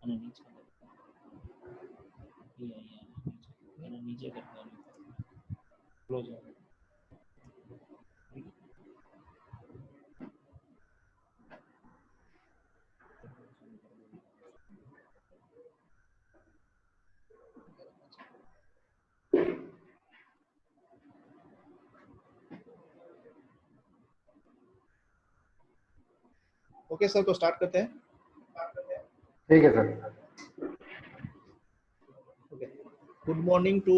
અને નીચે અને નીચે કરવાનું ક્લોઝર. ओके सर, तो स्टार्ट करते हैं. ठीक है sir. Okay. Good morning to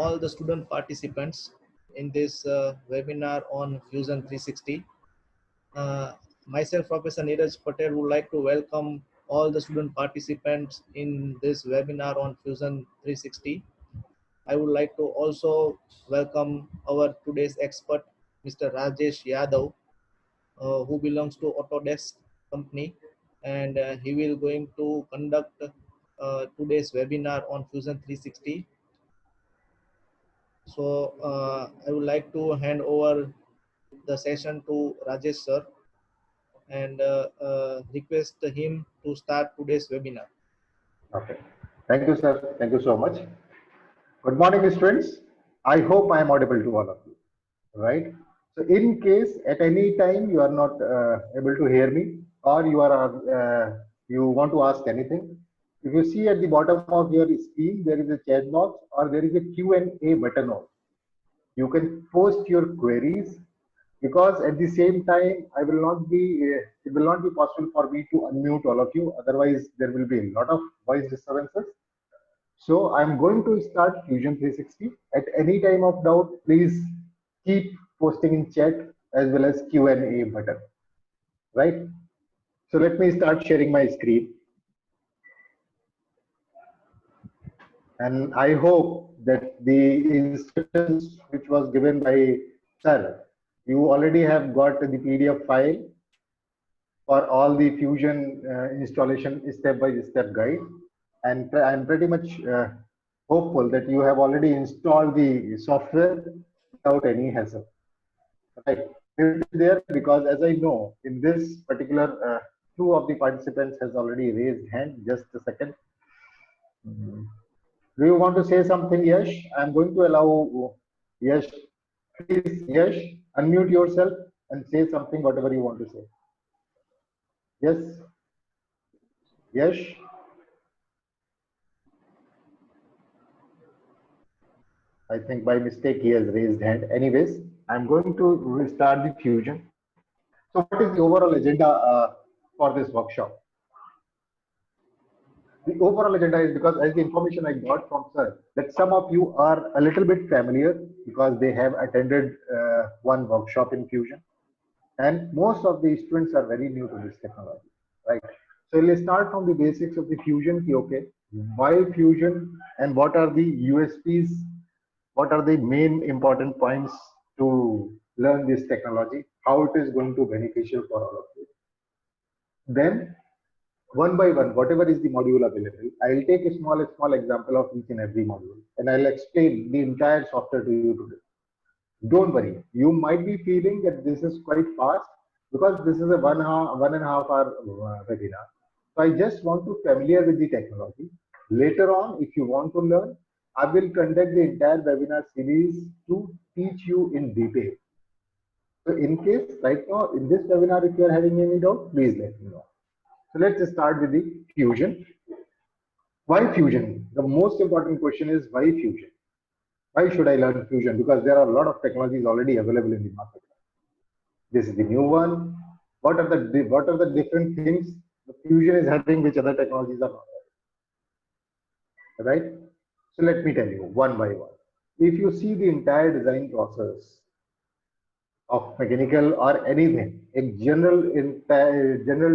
all the student participants in this webinar on Fusion 360. Myself, Professor Neeraj Patel, would like to welcome all the student participants in this webinar on Fusion 360. I would like to also welcome our today's expert, Mr. Rajesh Yadav, who belongs to Autodesk company, and he will going to conduct today's webinar on Fusion 360. So I would like to hand over the session to Rajesh sir and request him to start today's webinar. Okay. Thank you, sir. Thank you so much. Good morning, students. I hope I am audible to all of you. Right. So, in case at any time you are not able to hear me, or you want to ask anything, if you see at the bottom of your screen, there is a chat box or there is a Q&A button on. You can post your queries, because at the same time I will not be it will not be possible for me to unmute all of you, otherwise there will be a lot of voice disturbances. So I'm going to start Fusion 360. At any time of doubt, please keep posting in chat as well as Q&A button. Right. So let me start sharing my screen. And I hope that the instructions which was given by sir, you already have got the PDF file for all the Fusion installation step-by-step guide. And I'm pretty much hopeful that you have already installed the software without any hassle. Right. It is there because, as I know, in this particular two of the participants has already raised hand. Just a second. Do you want to say something, Yash? I'm going to allow Yash. Please, Yash, unmute yourself and say something, whatever you want to say. Yes. Yash. I think by mistake he has raised hand. Anyways, I'm going to restart the Fusion. So what is the overall agenda for this workshop? The overall agenda is, because as the information I got from sir, that some of you are a little bit familiar because they have attended one workshop in Fusion, and most of the students are very new to this technology, right? So let's start from the basics of the Fusion. Okay, why Fusion and what are the USPs? What are the main important points to learn this technology? How it is going to be beneficial for all of you? Then, one by one, whatever is the module available, I'll take a small example of each and every module, and I'll explain the entire software to you today. Don't worry, you might be feeling that this is quite fast because this is a 1.5 hour webinar. So I just want to familiar with the technology. Later on, if you want to learn, I will conduct the entire webinar series to teach you in detail. So in case right now in this webinar, if you are having any doubt, please let me know. So let's start with the Fusion. Why Fusion? The most important question is why Fusion? Why should I learn Fusion? Because there are a lot of technologies already available in the market. This is the new one. What are the different things the Fusion is having which other technologies are not having? Right? So let me tell you one by one. If you see the entire design process of mechanical or anything, a general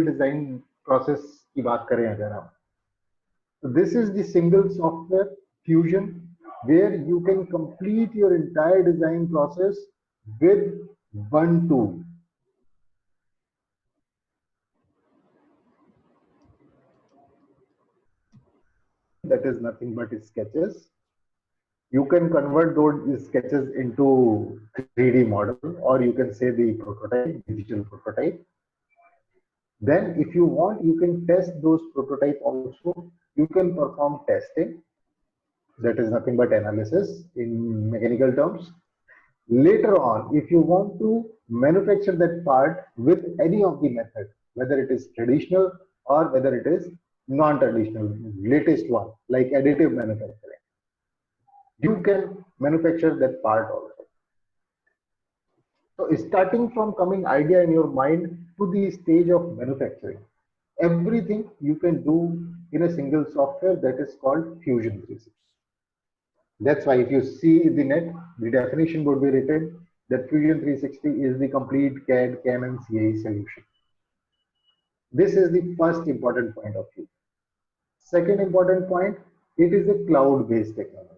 design process की बात करें अगर हम, so this is the single software Fusion where you can complete your entire design process with one tool. That is nothing but sketches. You can convert those sketches into 3D model, or you can say the prototype, digital prototype. Then if you want, you can test those prototype also. You can perform testing. That is nothing but analysis in mechanical terms. Later on, if you want to manufacture that part with any of the method, whether it is traditional or whether it is non-traditional, latest one, like additive manufacturing, you can manufacture that part also. So starting from coming idea in your mind to the stage of manufacturing, everything you can do in a single software that is called Fusion 360. That's why if you see the net, the definition would be written that Fusion 360 is the complete CAD, CAM and CAE solution. This is the first important point of view. Second important point, it is a cloud-based technology.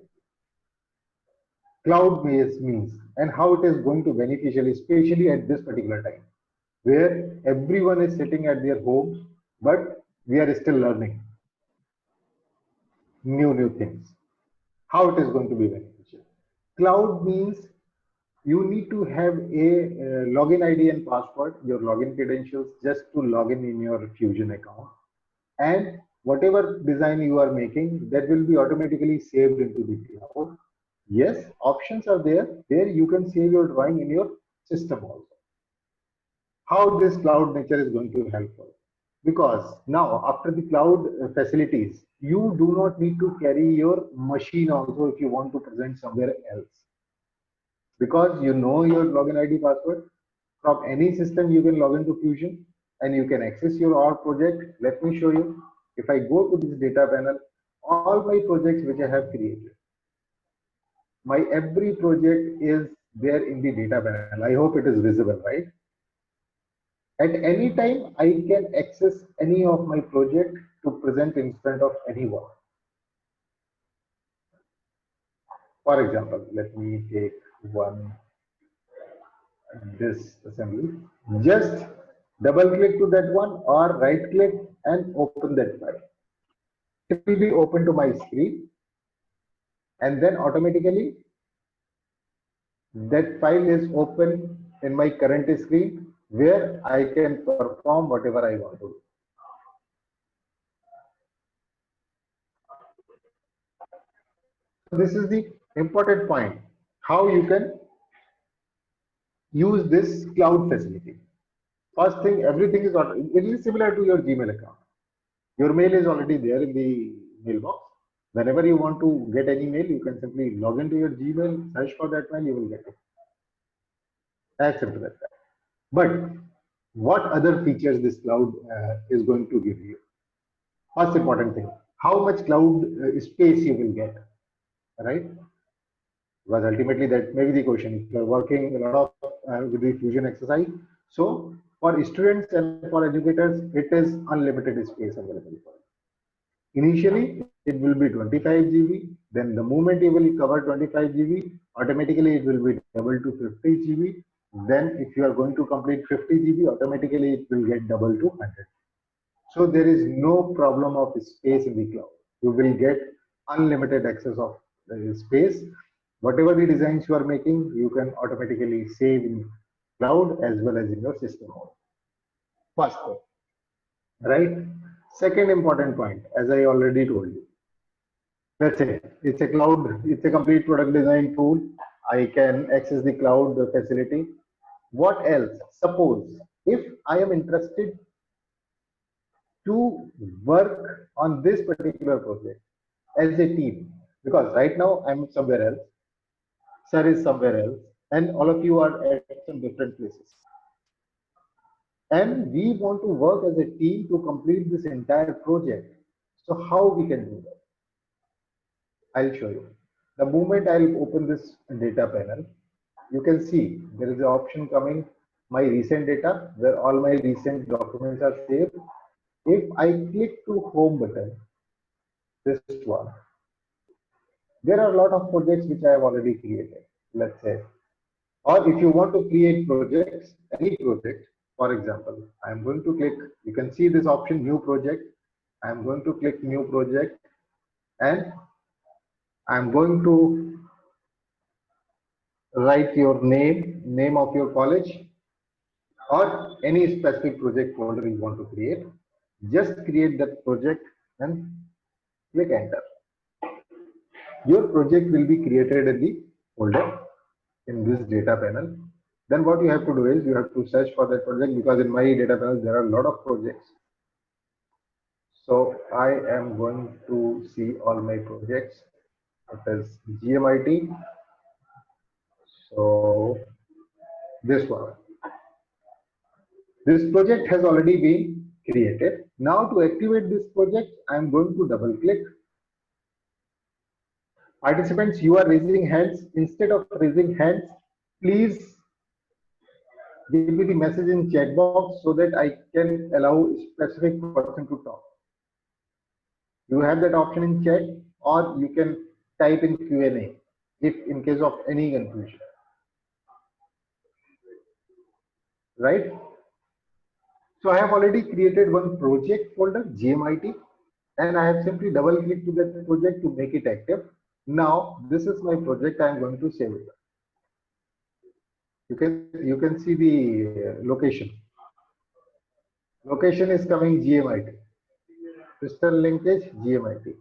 Cloud-based means and how it is going to beneficial, especially at this particular time, where everyone is sitting at their homes, but we are still learning new things. How it is going to be beneficial? Cloud means you need to have a login ID and password, your login credentials, just to log in your Fusion account. And whatever design you are making, that will be automatically saved into the cloud. Yes, options are there where you can save your drawing in your system also. How this cloud nature is going to help us? Because now after the cloud facilities, you do not need to carry your machine also if you want to present somewhere else. Because you know your login ID password, from any system you can log into Fusion and you can access your all project. Let me show you. If I go to this data panel, all my projects which I have created, my every project is there in the data panel. I hope it is visible, right? At any time, I can access any of my project to present in front of anyone. For example, let me take this assembly. Just double click to that one or right click and open that file. It will be open to my screen, and then automatically that file is open in my current screen where I can perform whatever I want to do. This is the important point, how you can use this cloud facility. First thing, everything is it is similar to your Gmail account. Your mail is already there in the mailbox. Whenever you want to get any mail, you can simply log into your Gmail, search for that mail, you will get it. As simple as that. But what other features this cloud is going to give you? First important thing, how much cloud space you will get, right? Because ultimately that may be the question. If you are working a lot of with the Fusion exercise, so for students and for educators, it is unlimited space available for you. Initially, it will be 25 GB. Then the moment you will cover 25 GB, automatically it will be double to 50 GB. Then if you are going to complete 50 GB, automatically it will get double to 100. So there is no problem of space in the cloud. You will get unlimited access of space. Whatever the designs you are making, you can automatically save in cloud as well as in your system. First point, right? Second important point, as I already told you. Let's say it's a cloud, it's a complete product design tool. I can access the cloud facility. What else? Suppose if I am interested to work on this particular project as a team, because right now I'm somewhere else, sir is somewhere else, and all of you are at some different places. And we want to work as a team to complete this entire project. So how we can do that? I'll show you. The moment I'll open this data panel, you can see there is an option coming, my recent data, where all my recent documents are saved. If I click to home button, this one, there are a lot of projects which I have already created, let's say. Or if you want to create projects, any project, for example, I'm going to click, you can see this option, new project. I'm going to click new project and I'm going to write your name of your college. or any specific project folder you want to create. Just create that project and click enter. Your project will be created in the folder in this data panel. Then what you have to do is you have to search for that project, because in my data panel there are a lot of projects. So I am going to see all my projects. It is GMIT. So this one. This project has already been created. Now to activate this project, I am going to double click. Participants, you are raising hands. Instead of raising hands, please give me the message in chat box so that I can allow specific person to talk. You have that option in chat, or you can type in Q&A if in case of any confusion. Right? So I have already created one project folder, GMIT, and I have simply double clicked to that project to make it active. Now this is my project. I am going to save it. You can see the location. Location is coming GMIT. Crystal linkage GMIT.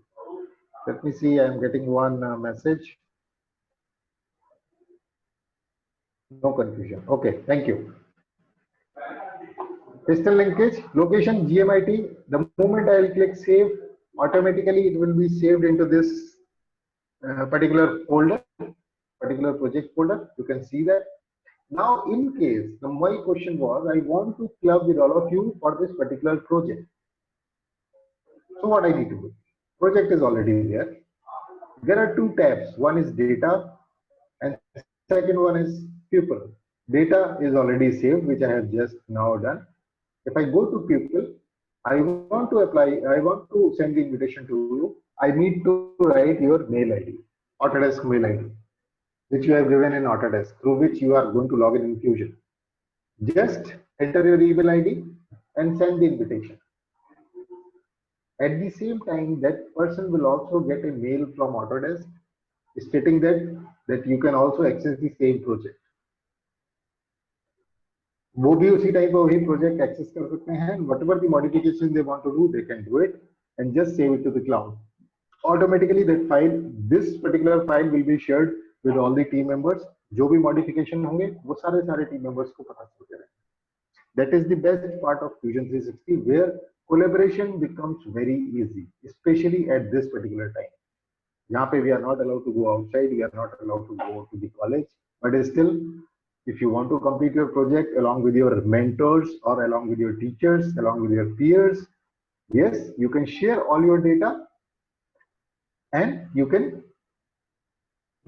Let me see. I am getting one message. No confusion. Okay, thank you. Crystal linkage, location GMIT. The moment I will click save, automatically it will be saved into this particular folder, particular project folder. You can see that. Now, in case my question was, I want to club with all of you for this particular project. So what I need to do? Project is already there. There are two tabs. One is data, and second one is pupil. Data is already saved, which I have just now done. If I go to pupil, I want to apply, I want to send the invitation to you. I need to write your mail ID, Autodesk mail ID, which you have given in Autodesk, through which you are going to log in Fusion. Just enter your email ID and send the invitation. At the same time, that person will also get a mail from Autodesk stating that you can also access the same project. वो भी उसी type का वही project access कर सकते हैं. Whatever the modifications they want to do, they can do it and just save it to the cloud. Automatically that file, this particular file will be shared with all the team members. जो भी modification होंगे वो सारे team members को पता चल जाएगा. That is the best part of Fusion 360, where collaboration becomes very easy, especially at this particular time. यहाँ पे we are not allowed to go outside, we are not allowed to go to the college, but still, if you want to complete your project along with your mentors or along with your teachers, along with your peers, yes, you can share all your data and you can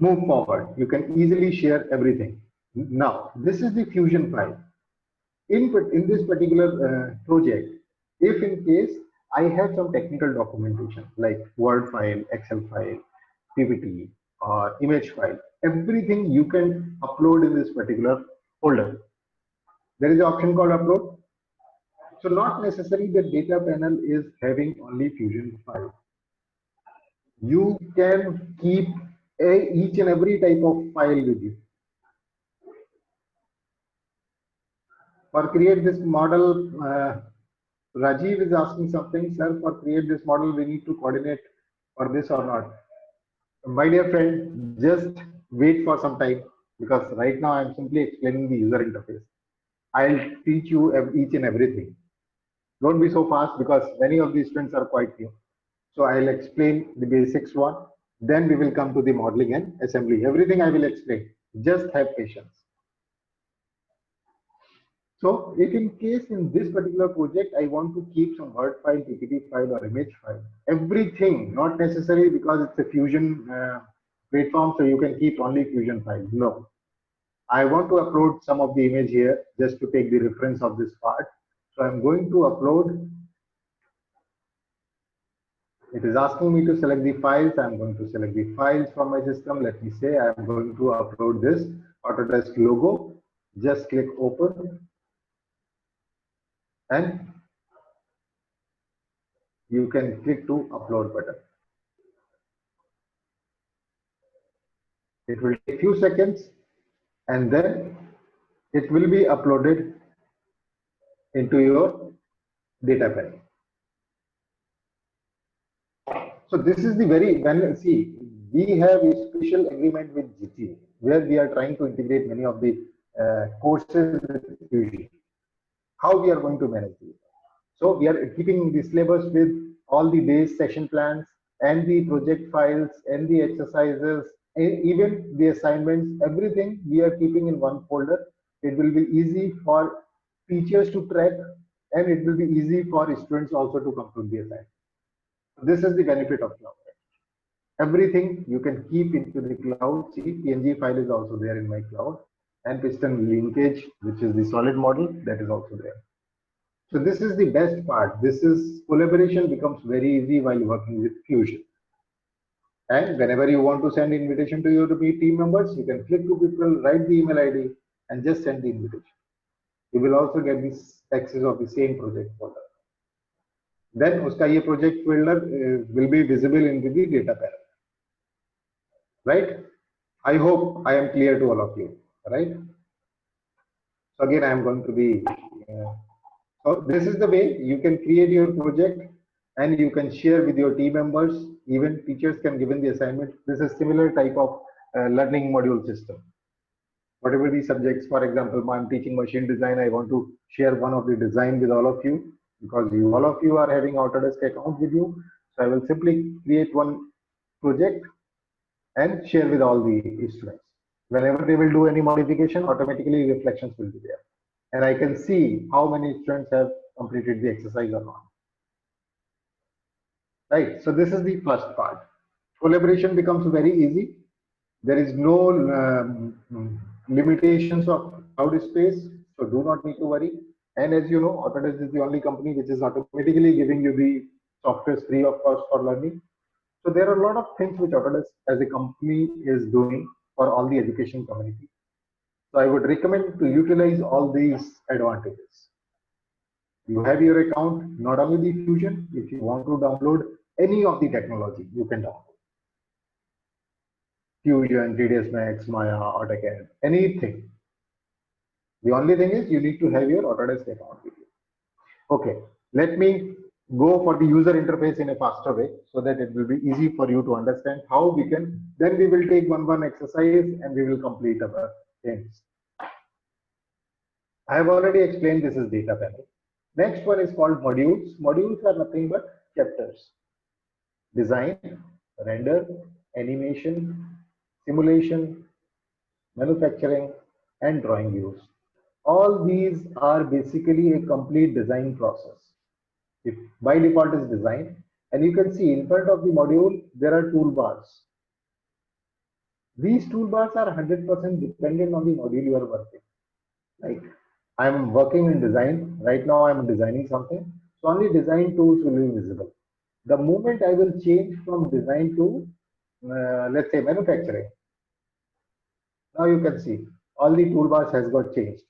move forward. You can easily share everything. Now, this is the Fusion file. In this particular project, if in case I have some technical documentation like Word file, Excel file, PPT, or image file, everything you can upload in this particular folder. There is an option called upload. So not necessarily the data panel is having only Fusion file. You can keep each and every type of file with you. For create this model, Rajiv is asking something, sir, for create this model, we need to coordinate for this or not. My dear friend, just wait for some time, because right now I'm simply explaining the user interface. I'll teach you each and everything. Don't be so fast, because many of these students are quite new. So I'll explain the basics one, then we will come to the modeling and assembly. Everything I will explain. Just have patience. So if in case in this particular project, I want to keep some Word file, PPT file, or image file, everything, not necessarily because it's a Fusion platform, so you can keep only Fusion file. No, I want to upload some of the image here just to take the reference of this part. So I'm going to upload. It is asking me to select the files. I'm going to select the files from my system. Let me say I'm going to upload this Autodesk logo. Just click open. And you can click to upload button. It will take few seconds and then it will be uploaded into your data panel. So this is the see, we have a special agreement with GTA where we are trying to integrate many of the courses with Fusion. How we are going to manage these? So we are keeping the syllabus with all the base session plans and the project files and the exercises and even the assignments, everything we are keeping in one folder. It will be easy for teachers to track and it will be easy for students also to complete the assignment. This is the benefit of cloud. Everything you can keep into the cloud. See, PNG file is also there in my cloud and piston linkage, which is the solid model, that is also there. So this is the best part. This is collaboration becomes very easy while working with Fusion. And whenever you want to send invitation to your team members, you can click to people, write the email ID and just send the invitation. You will also get this access of the same project folder. Then uska ye project folder will be visible in the data panel. Right? I hope I am clear to all of you. Right? So again, I am going to be. So this is the way you can create your project and you can share with your team members. Even teachers can given the assignment. This is similar type of learning module system. Whatever the subjects, for example, I'm teaching machine design. I want to share one of the design with all of you because all of you are having Autodesk account with you. So I will simply create one project and share with all the students. Whenever they will do any modification, automatically reflections will be there. And I can see how many students have completed the exercise or not. Right. So this is the first part. Collaboration becomes very easy. There is no limitations of cloud space, so do not need to worry. And as you know, Autodesk is the only company which is automatically giving you the software free of cost for learning. So there are a lot of things which Autodesk as a company is doing for all the education community. So I would recommend to utilize all these advantages. You have your account, not only the Fusion. If you want to download any of the technology, you can download. Fusion, 3ds Max, Maya, AutoCAD, anything. The only thing is you need to have your Autodesk account with you. Okay, let me go for the user interface in a faster way so that it will be easy for you to understand how we can. Then we will take one exercise and we will complete our things. I have already explained this is data panel. Next one is called modules. Modules are nothing but chapters. Design, render, animation, simulation, manufacturing, and drawing views. All these are basically a complete design process. If by default is design, and you can see in front of the module, there are toolbars. These toolbars are 100% dependent on the module you are working. Like I'm working in design, right now I'm designing something, so only design tools will be visible. The moment I will change from design to, let's say manufacturing, now you can see all the toolbars has got changed.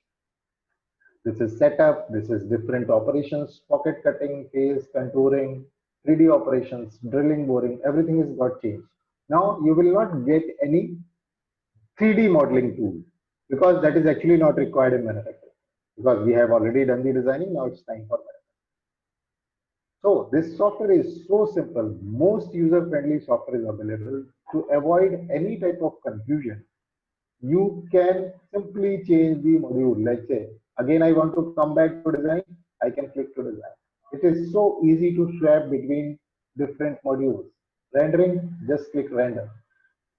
This is setup, this is different operations, pocket cutting, phase, contouring, 3D operations, drilling, boring, everything has got changed. Now you will not get any 3D modeling tool because that is actually not required in manufacturing because we have already done the designing, now it's time for manufacturing. So this software is so simple, most user-friendly software is available. To avoid any type of confusion, you can simply change the module. Let's say, again, I want to come back to design, I can click to design. It is so easy to swap between different modules. Rendering, just click render.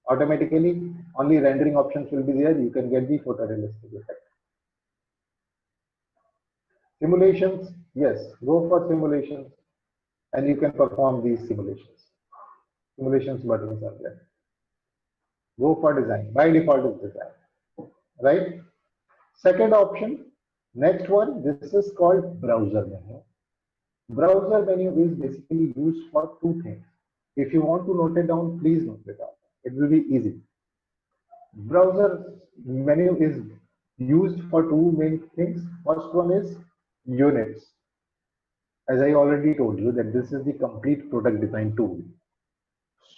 Automatically, only rendering options will be there. You can get the photorealistic effect. Simulations, yes, go for simulations and you can perform these simulations. Simulations buttons are there. Go for design. By default is design. Right? Second option, next one, this is called browser menu. Browser menu is basically used for two things. If you want to note it down, please note it down. It will be easy. Browser menu is used for two main things. First one is units. As I already told you that this is the complete product design tool.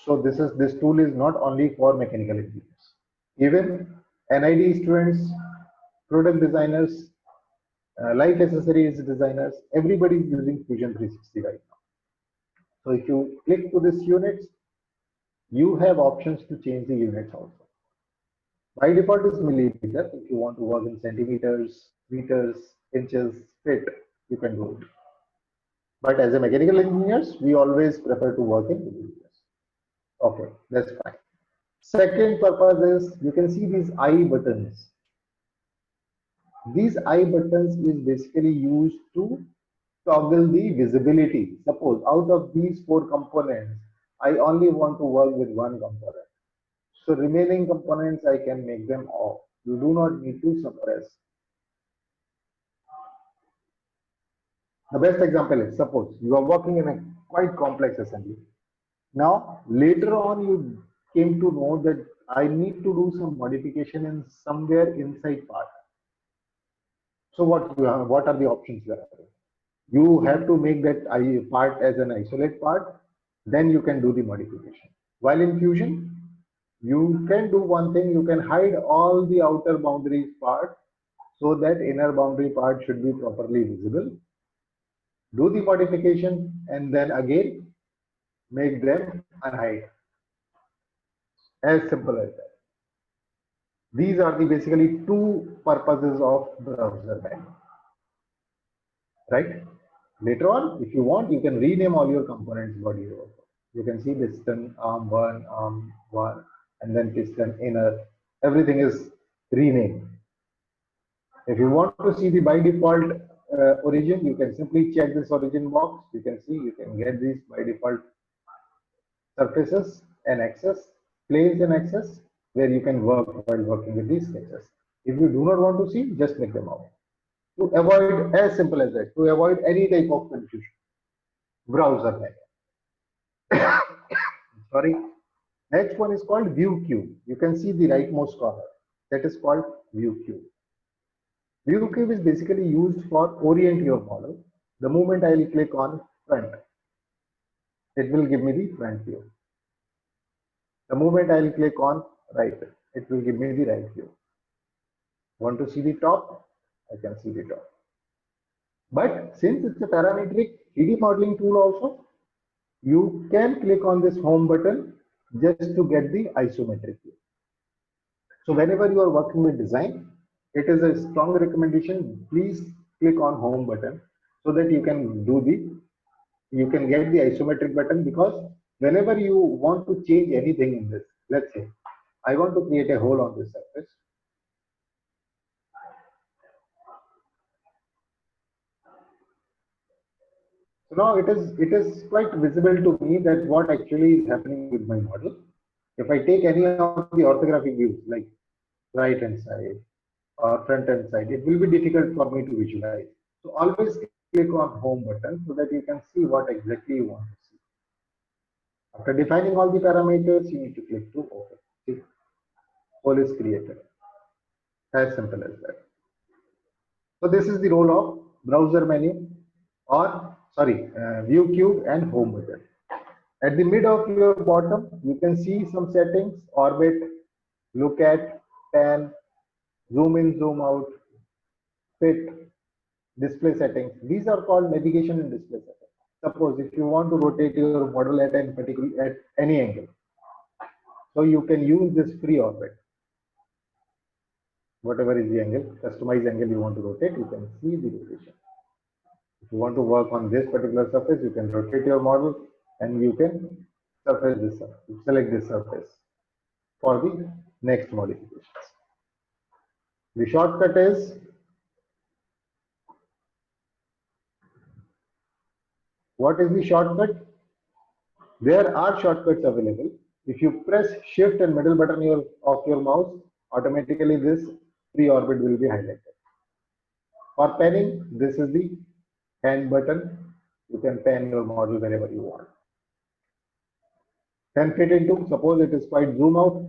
So this tool is not only for mechanical engineers. Even NID students, product designers, life accessories designers, everybody is using Fusion 360 right now. So if you click to this units, you have options to change the units also. By default is millimeter. If you want to work in centimeters, meters, inches, feet, you can do it. But as a mechanical engineers, we always prefer to work in millimeters. Okay, that's fine. Second purpose is you can see these I buttons. These I buttons is basically used to toggle the visibility. Suppose out of these 4 components, I only want to work with one component. So remaining components, I can make them off. You do not need to suppress. The best example is, suppose you are working in a quite complex assembly. Now, later on, you came to know that I need to do some modification in somewhere inside part. So what are the options there? You have to make that part as an isolate part, then you can do the modification. While in Fusion, you can do one thing, you can hide all the outer boundaries part so that inner boundary part should be properly visible. Do the modification and then again make them unhide. As simple as that. These are the basically 2 purposes of browser menu. Right? Later on, if you want, you can rename all your components body. You can see piston, arm 1, and then piston inner. Everything is renamed. If you want to see the by default origin, you can simply check this origin box. You can see, you can get these by default surfaces and axes, planes and axes, where you can work while working with these sketches. If you do not want to see, just make them out. To avoid, as simple as that, to avoid any type of confusion. Browser menu. Sorry. Next one is called View Cube. You can see the rightmost corner. That is called View Cube. View Cube is basically used for orient your model. The moment I will click on front, it will give me the front view. The moment I will click on right, it will give me the right view. Want to see the top? I can see the top. But since it's a parametric 3D modeling tool also, you can click on this home button just to get the isometric view. So whenever you are working with design, it is a strong recommendation. Please click on home button so that you can get the isometric button, because whenever you want to change anything in this, let's say I want to create a hole on this surface. So now it is quite visible to me that what actually is happening with my model. If I take any of the orthographic views like right hand side or front hand side, it will be difficult for me to visualize. So always click on home button so that you can see what exactly you want to see. After defining all the parameters, you need to click to OK. See, hole is created. As simple as that. So this is the role of browser menu, or View Cube and home button. At the mid of your bottom, you can see some settings: orbit, look at, pan, zoom in, zoom out, fit, display settings. These are called navigation and display settings. Suppose if you want to rotate your model at any angle, so you can use this free orbit. Whatever is the angle, customized angle you want to rotate, you can see the rotation. If you want to work on this particular surface, you can rotate your model and you can select this surface for the next modifications. The shortcut is what is the shortcut? There are shortcuts available. If you press shift and middle button of your mouse, automatically this free orbit will be highlighted. For panning, this is the pan button. You can pan your model wherever you want. Can fit into, suppose it is quite zoom out,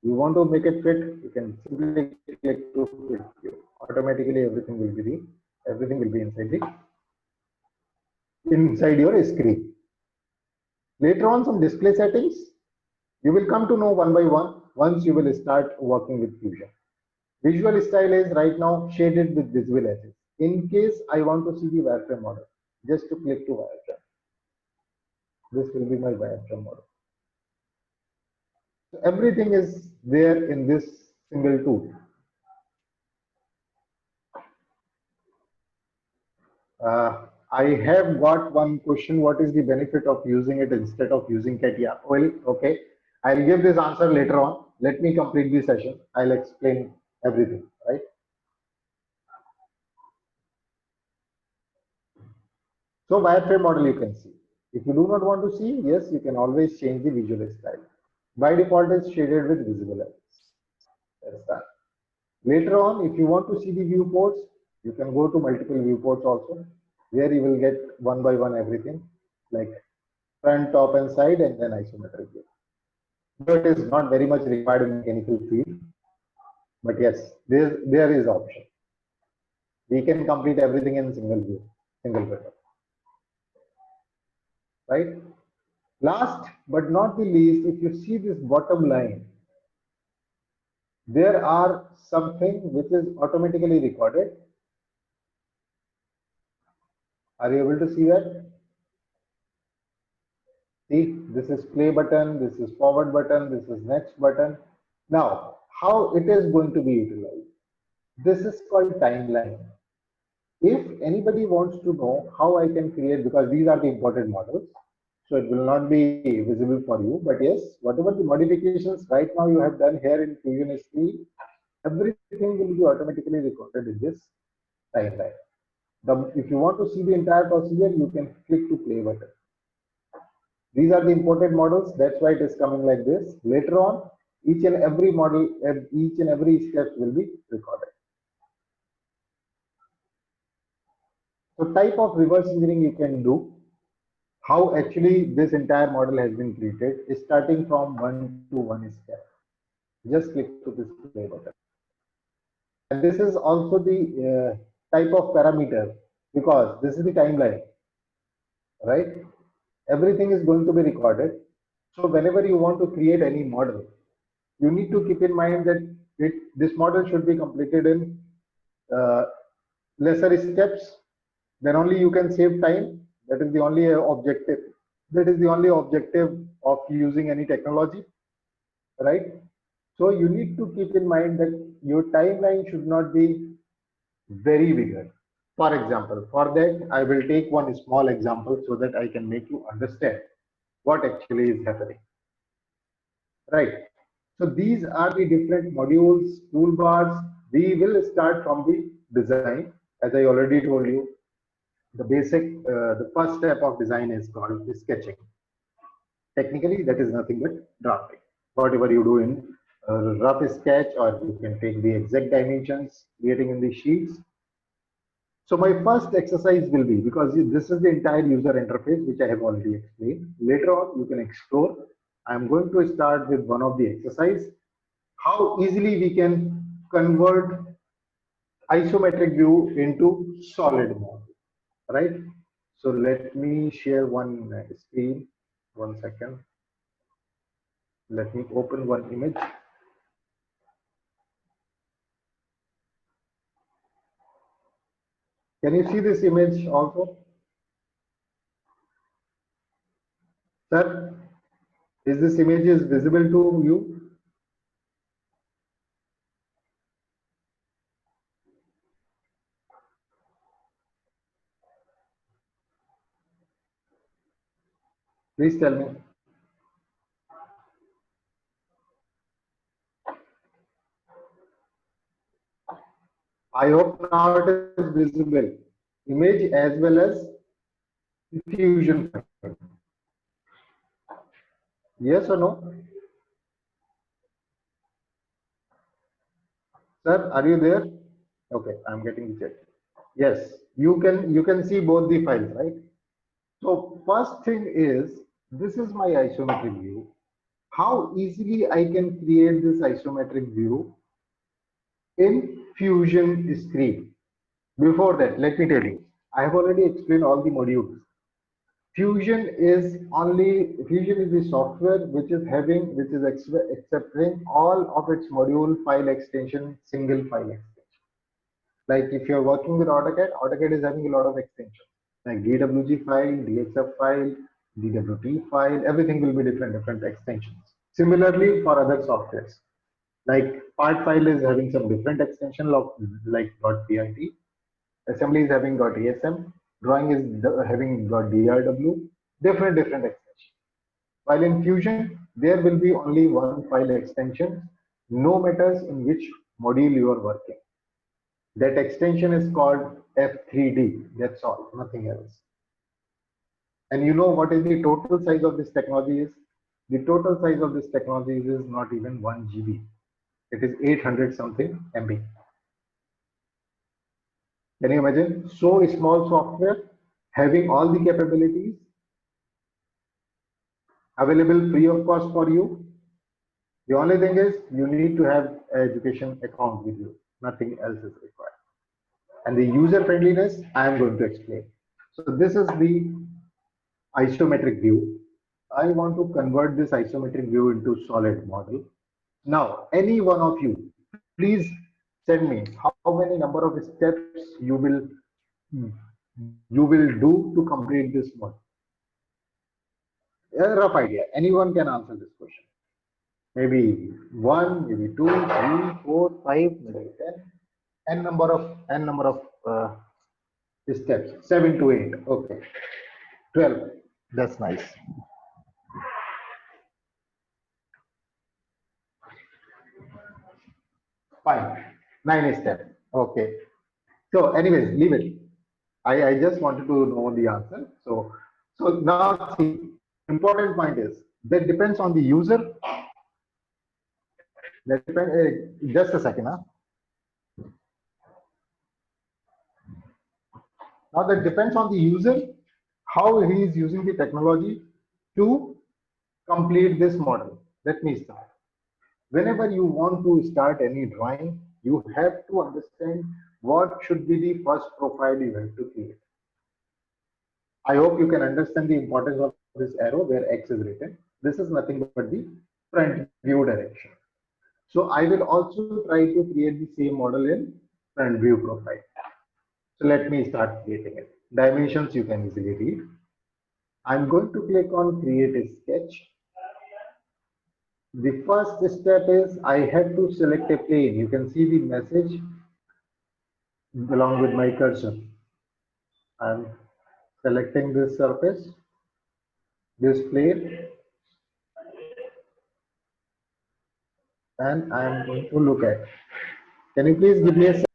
you want to make it fit, you can simply click to fit view. Automatically everything will be inside your screen. Later on, some display settings you will come to know one by one once you will start working with Fusion. Visual style is right now shaded with visible edges. in case I want to see the wireframe model, just to click to wireframe. This will be my wireframe model. So everything is there in this single tool. I have got one question. What is the benefit of using it instead of using CATIA? Well, okay. I'll give this answer later on. Let me complete the session. I'll explain everything, right? So wireframe model you can see. If you do not want to see, yes, you can always change the visual style. By default, it's shaded with visible lines. That's that. Later on, if you want to see the viewports, you can go to multiple viewports also, where you will get one by one everything, like front, top, and side, and then isometric view. But it is not very much required in mechanical field. But yes, there is option. We can complete everything in single view, single window. Right? Last but not the least, if you see this bottom line, there are something which is automatically recorded. Are you able to see that? See, this is play button, this is forward button, this is next button. Now, how it is going to be utilized? This is called timeline. If anybody wants to know how I can create, because these are the imported models, so it will not be visible for you, but yes, whatever the modifications right now you have done here in Fusion S3, everything will be automatically recorded in this timeline. If you want to see the entire procedure, you can click to play button. These are the imported models, that's why it is coming like this. Later on, each and every model, each and every step will be recorded. So type of reverse engineering you can do, how actually this entire model has been created is starting from 1 to 1 step. Just click to this play button. And this is also the type of parameter, because this is the timeline, right? Everything is going to be recorded. So whenever you want to create any model, you need to keep in mind that this model should be completed in lesser steps. Then only you can save time. That is the only objective. That is the only objective of using any technology, right? So you need to keep in mind that your timeline should not be very bigger. For example, for that, I will take one small example so that I can make you understand what actually is happening. Right. So these are the different modules, toolbars. We will start from the design. As I already told you, the basic, the first step of design is called sketching. Technically, that is nothing but drafting. Whatever you do in rough sketch, or you can take the exact dimensions, creating in the sheets. So my first exercise will be, because this is the entire user interface, which I have already explained. Later on, you can explore. I'm going to start with one of the exercise, how easily we can convert isometric view into solid mode, right? So let me share one screen, 1 second. Let me open one image. Can you see this image also? Sir, is this image is visible to you? Please tell me. I hope now it is visible. Image as well as fusion file. Yes or no? Sir, are you there? Okay, I'm getting the check. Yes, you can see both the files, right? So first thing is, this is my isometric view. How easily I can create this isometric view in Fusion Script. Before that, let me tell you, I have already explained all the modules. Fusion is the software which is accepting all of its module file extension, single file extension. Like if you're working with AutoCAD, AutoCAD is having a lot of extensions like DWG file, DXF file, DWT file, everything will be different extensions. Similarly for other softwares, like part file is having some different extension like .pit, assembly is having .asm, drawing is having .drw, different extensions. While in Fusion, there will be only one file extension, no matters in which module you are working. That extension is called F3D. That's all, nothing else. And you know what is the total size of this technology is? The total size of this technology is not even 1 GB. It is 800 something MB. Can you imagine? So small software having all the capabilities available free of cost for you. The only thing is you need to have an education account with you. Nothing else is required. And the user friendliness I am going to explain. So this is the isometric view. I want to convert this isometric view into solid model. Now, any one of you, please send me how many number of steps you will do to complete this model. A rough idea. Anyone can answer this question. Maybe 1, maybe 2, 3, 4, 5, maybe 10. N number of steps. 7 to 8. Okay. 12. That's nice. Fine. 9 steps. Okay. So anyways, leave it. I just wanted to know the answer. So now see, important point is that depends on the user. That depends. Just a second, huh? Now that depends on the user, how he is using the technology to complete this model. Let me start. Whenever you want to start any drawing, you have to understand what should be the first profile you have to create. I hope you can understand the importance of this arrow where X is written. This is nothing but the front view direction. So I will also try to create the same model in front view profile. So let me start creating it. Dimensions you can easily read. I'm going to click on create a sketch. The first step is I have to select a plane. You can see the message along with my cursor. I'm selecting this surface, this plane, and I'm going to look at. Can you please give me a second?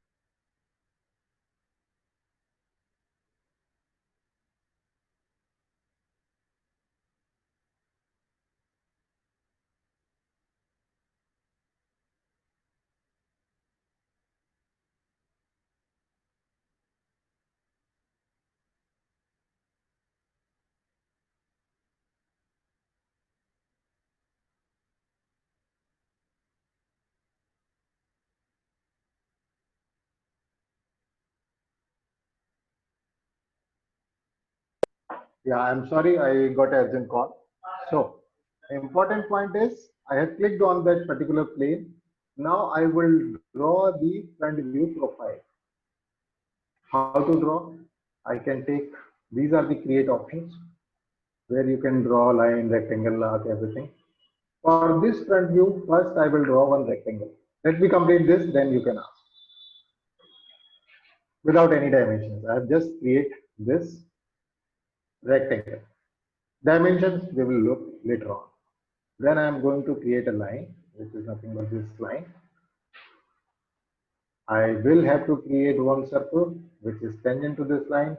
Yeah, I'm sorry, I got an urgent call. So, important point is I have clicked on that particular plane. Now I will draw the front view profile. How to draw? I can take, these are the create options where you can draw line, rectangle, arc, everything. For this front view, first I will draw one rectangle. Let me complete this, then you can ask. Without any dimensions, I have just create this rectangle. Dimensions we will look later on. Then I am going to create a line, which is nothing but this line. I will have to create one circle, which is tangent to this line.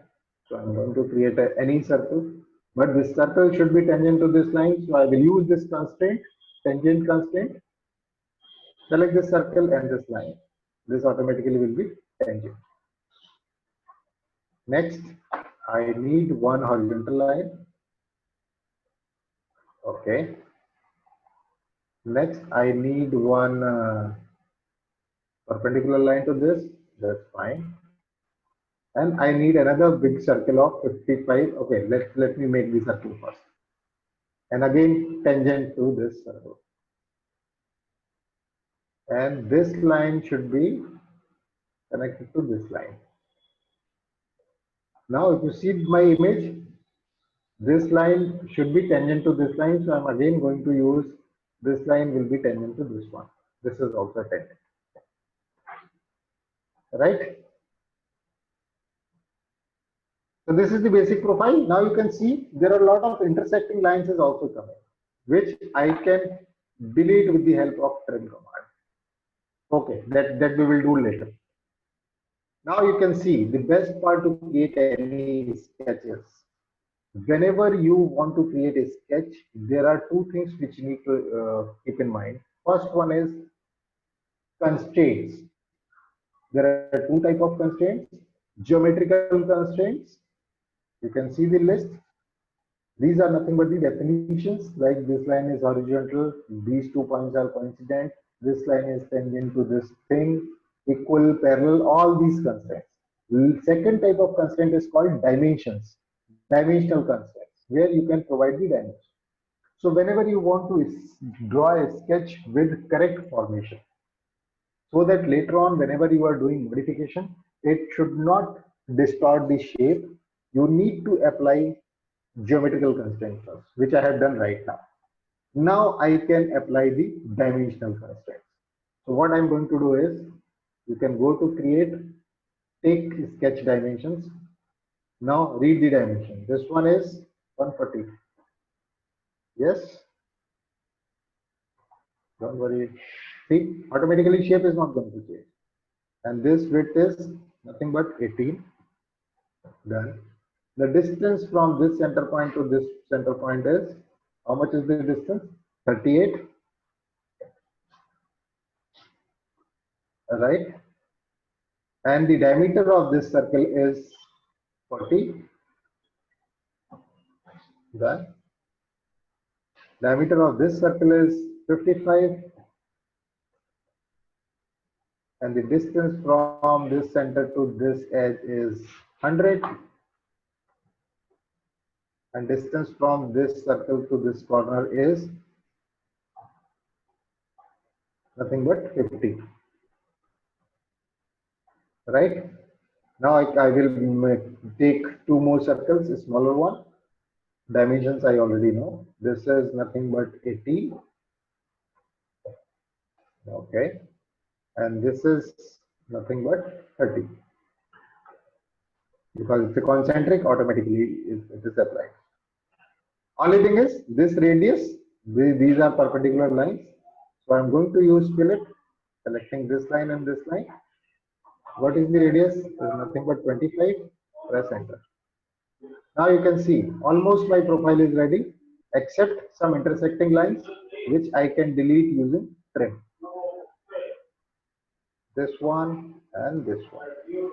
So I'm going to create any circle, but this circle should be tangent to this line. So I will use this constraint, tangent constraint. Select this circle and this line. This automatically will be tangent. Next, I need one horizontal line. Okay. Next, I need one perpendicular line to this. That's fine. And I need another big circle of 55. Okay, let me make the circle first. And again, tangent to this circle. And this line should be connected to this line. Now, if you see my image, this line should be tangent to this line. So I'm again going to use this line will be tangent to this one. This is also tangent, right? So this is the basic profile. Now you can see there are a lot of intersecting lines is also coming, which I can delete with the help of trim command. Okay, that we will do later. Now you can see the best part to create any sketches. Whenever you want to create a sketch, there are two things which you need to keep in mind. First one is constraints. There are two types of constraints: geometrical constraints. You can see the list. These are nothing but the definitions, like this line is horizontal, these 2 points are coincident, this line is tangent to this thing, equal, parallel, all these constraints. The second type of constraint is called dimensions, dimensional constraints, where you can provide the dimension. So whenever you want to draw a sketch with correct formation, so that later on, whenever you are doing modification, it should not distort the shape. You need to apply geometrical constraints first, which I have done right now. Now I can apply the dimensional constraints. So what I'm going to do is, you can go to create, take sketch dimensions. Now read the dimension. This one is 140. Yes. Don't worry. See, automatically shape is not going to change. And this width is nothing but 18. Done. The distance from this center point to this center point is, how much is the distance? 38. Right. And the diameter of this circle is 40. Done. Diameter of this circle is 55. And the distance from this center to this edge is 100. And distance from this circle to this corner is nothing but 50. Right. Now I will take two more circles, a smaller one. Dimensions I already know. This is nothing but 80. Okay. And this is nothing but 30. Because it's a concentric, automatically it is applied. Only thing is this radius, these are perpendicular lines. So I'm going to use fillet, selecting this line and this line. What is the radius? Is nothing but 25. Press enter. Now you can see almost my profile is ready, except some intersecting lines which I can delete using trim. This one and this one.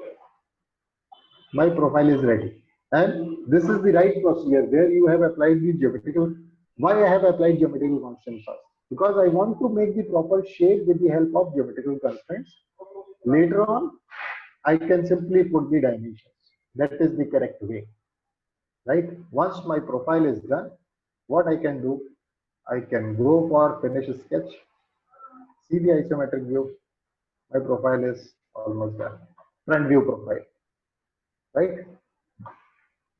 My profile is ready. And this is the right procedure where you have applied the geometrical. Why I have applied geometrical constraints first? Because I want to make the proper shape with the help of geometrical constraints. Later on, I can simply put the dimensions. That is the correct way. Right? Once my profile is done, what I can do, I can go for finish sketch. See the isometric view. My profile is almost done. Front view profile. Right?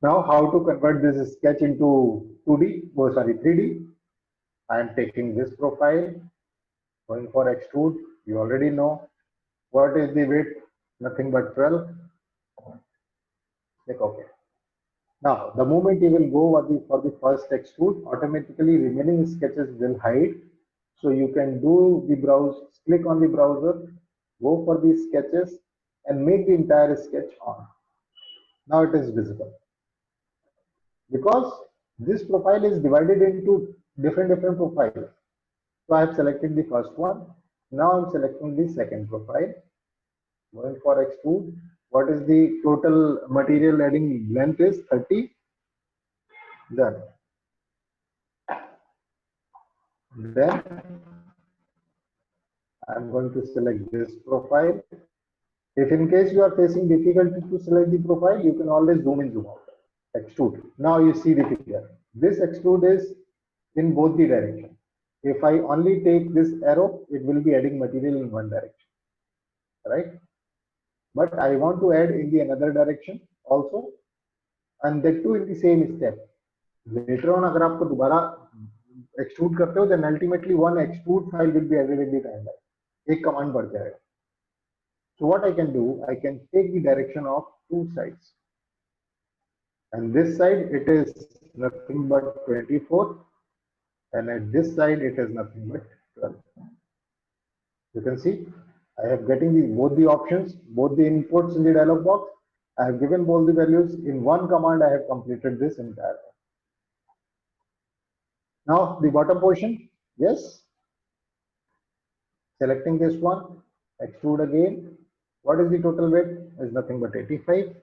Now, how to convert this sketch into 3D? I am taking this profile, going for extrude. You already know what is the width, nothing but 12. Click OK. Now, the moment you will go for the first extrude, automatically remaining sketches will hide. So you can do the browse, click on the browser, go for these sketches and make the entire sketch on. Now it is visible. Because this profile is divided into different profiles. So I have selected the first one. Now I'm selecting the second profile. Going for extrude. What is the total material adding length is 30. Done. Then I'm going to select this profile. If in case you are facing difficulty to select the profile, you can always zoom in, zoom out. Extrude. Now you see the figure. This extrude is in both the directions. If I only take this arrow, it will be adding material in one direction. Right? but I want to add in the another direction also, and that too in the same step. Later on, अगर आपको दोबारा extrude करते हो, then ultimately one extrude file will be added in the timeline. एक command बढ़ जाएगा. So what I can do, I can take the direction of two sides. And this side it is nothing but 24, and at this side it is nothing but 12. You can see I have getting both the options, both the inputs in the dialog box. I have given both the values in one command. I have completed this entire. Now the bottom portion, yes. Selecting this one, extrude again. What is the total weight? Is nothing but 85.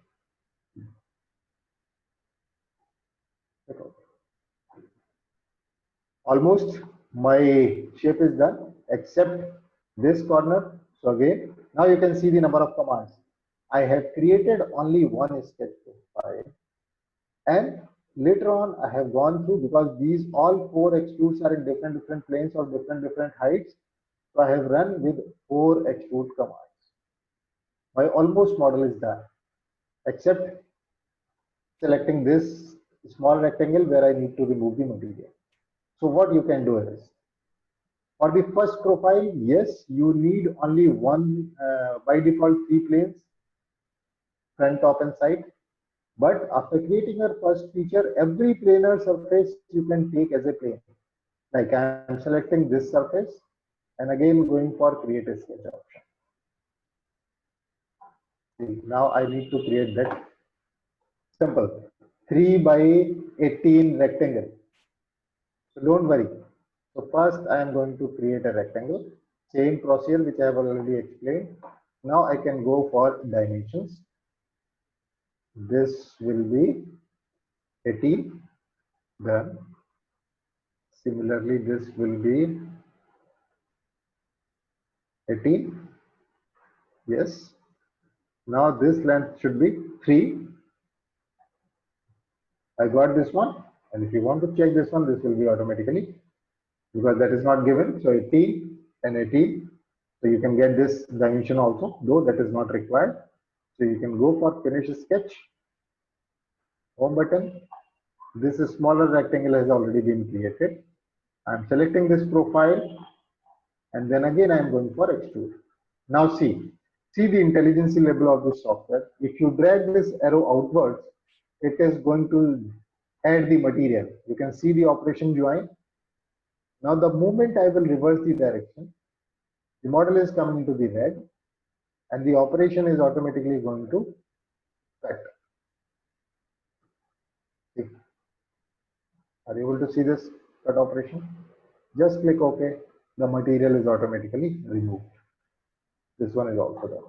Almost my shape is done except this corner. So again, now you can see the number of commands. I have created only one sketch file, and later on I have gone through, because these all four extrudes are in different planes or different heights. So I have run with 4 extrude commands. My almost model is done except selecting this small rectangle where I need to remove the material. So what you can do is, for the first profile, yes, you need only one, by default 3 planes, front, top and side. But after creating your first feature, every planar surface you can take as a plane. Like I am selecting this surface and again going for create a sketch option. See, now I need to create that simple 3 by 18 rectangle. So don't worry. So first I am going to create a rectangle, same procedure which I have already explained. Now I can go for dimensions. This will be 18, done. Similarly, this will be 18, yes. Now this length should be 3. I got this one, and if you want to check this one, this will be automatically, because that is not given. So 18 and 18. So you can get this dimension also, though that is not required. So you can go for finish sketch, home button. This smaller rectangle has already been created. I'm selecting this profile, and then again I am going for extrude. Now see the intelligence level of this software. If you drag this arrow outwards, it is going to add the material. You can see the operation join. Now the moment I will reverse the direction, the model is coming into the red, and the operation is automatically going to cut. See. Are you able to see this cut operation? Just click OK. The material is automatically removed. This one is also done.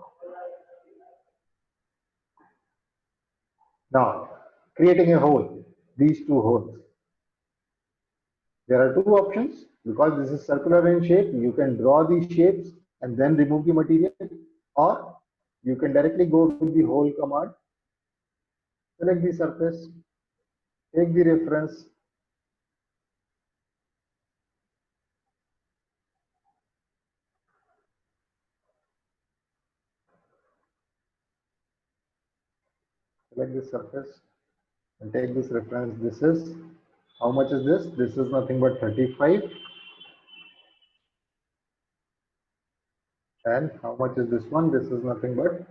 Now, creating a hole, these 2 holes. There are 2 options. Because this is circular in shape, you can draw these shapes and then remove the material, or you can directly go with the hole command, select the surface, take the reference, select the surface and take this reference. This is, how much is this? This is nothing but 35. And how much is this one? This is nothing but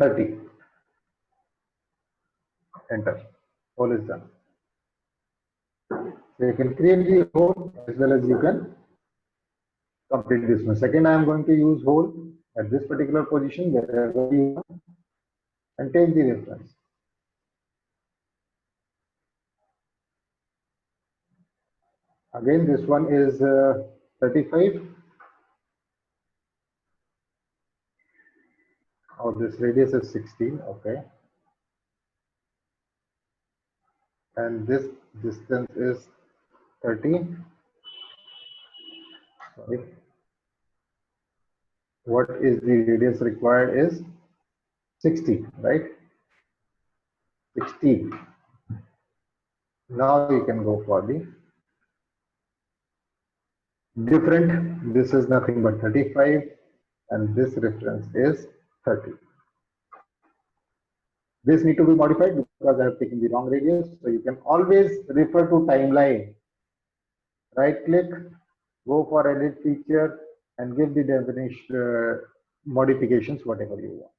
30. Enter. Hole is done. So you can create the hole as well as you can complete this one. Second, I am going to use hole at this particular position wherever you want, and take the reference. Again, this one is 35. Oh, this radius is 16. Okay. And this distance is 13. Sorry. What is the radius required is 60, right? 16. Now you can go for the different. This is nothing but 35. and this reference is 30. This need to be modified because I have taken the wrong radius. So you can always refer to timeline. Right click, go for edit feature and give the definition modifications, whatever you want.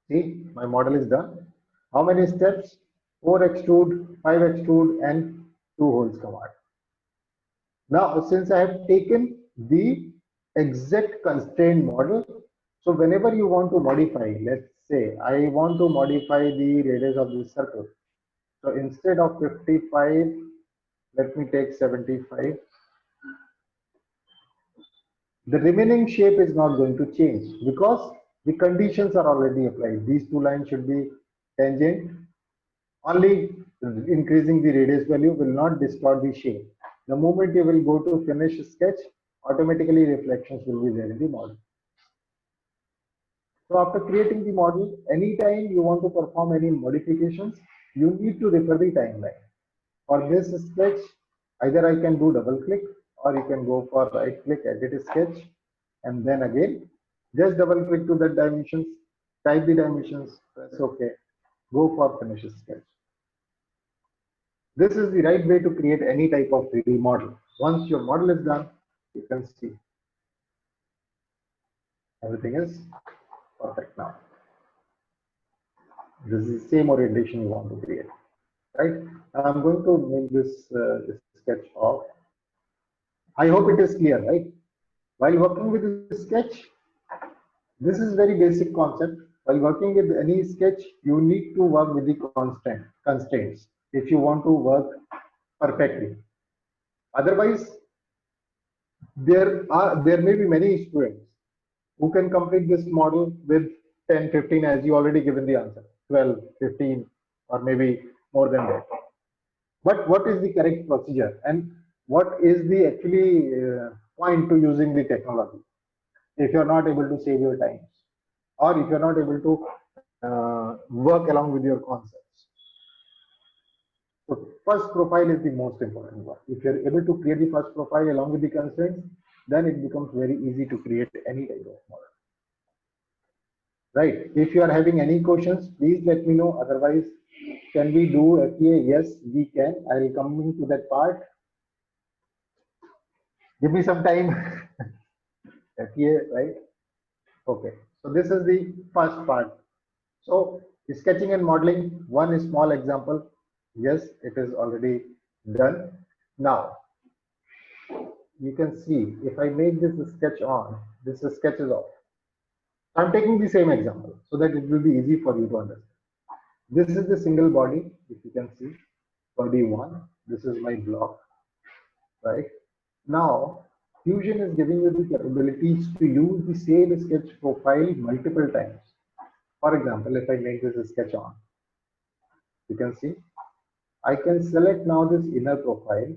See, my model is done. How many steps? 4 extrude, 5 extrude, and 2 holes command. Now, since I have taken the exact constraint model, so whenever you want to modify, let's say I want to modify the radius of this circle. So instead of 55, let me take 75. The remaining shape is not going to change because the conditions are already applied. These two lines should be tangent. Only increasing the radius value will not distort the shape. The moment you will go to finish sketch, automatically reflections will be there in the model. So after creating the model, anytime you want to perform any modifications, you need to refer the timeline. For this sketch, either I can do double click or you can go for right click, edit sketch, and then again, just double click to the dimensions, type the dimensions, press OK, go for finish sketch. This is the right way to create any type of 3D model. Once your model is done, you can see everything is perfect now. This is the same orientation you want to create, right? I'm going to make this sketch off. I hope it is clear, right? While working with the sketch, this is very basic concept. While working with any sketch, you need to work with the constraints if you want to work perfectly. Otherwise, there may be many students who can complete this model with 10, 15, as you already given the answer, 12, 15, or maybe more than that. But what is the correct procedure and what is the actually point to using the technology if you're not able to save your times or if you're not able to work along with your concepts? So first profile is the most important one. If you're able to create the first profile along with the constraints, then it becomes very easy to create any type of model. Right. If you are having any questions, please let me know. Otherwise, can we do FEA? Yes, we can. I will come into that part. Give me some time. FEA, right? Okay. So this is the first part. So sketching and modeling, one small example. Yes, it is already done. Now, you can see if I make this sketch on, this sketch is off. I'm taking the same example so that it will be easy for you to understand. This is the single body, if you can see, body 1. This is my block, right? Now, Fusion is giving you the capabilities to use the same sketch profile multiple times. For example, if I make this sketch on, you can see, I can select now this inner profile,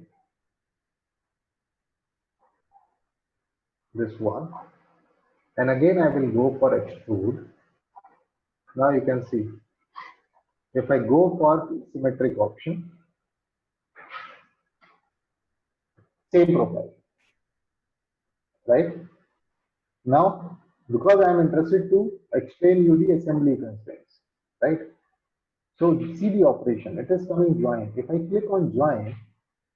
this one, and again I will go for extrude. Now you can see, if I go for symmetric option, same profile, right? Now, because I am interested to explain you the assembly constraints, right? So see the operation, it is coming join. If I click on join,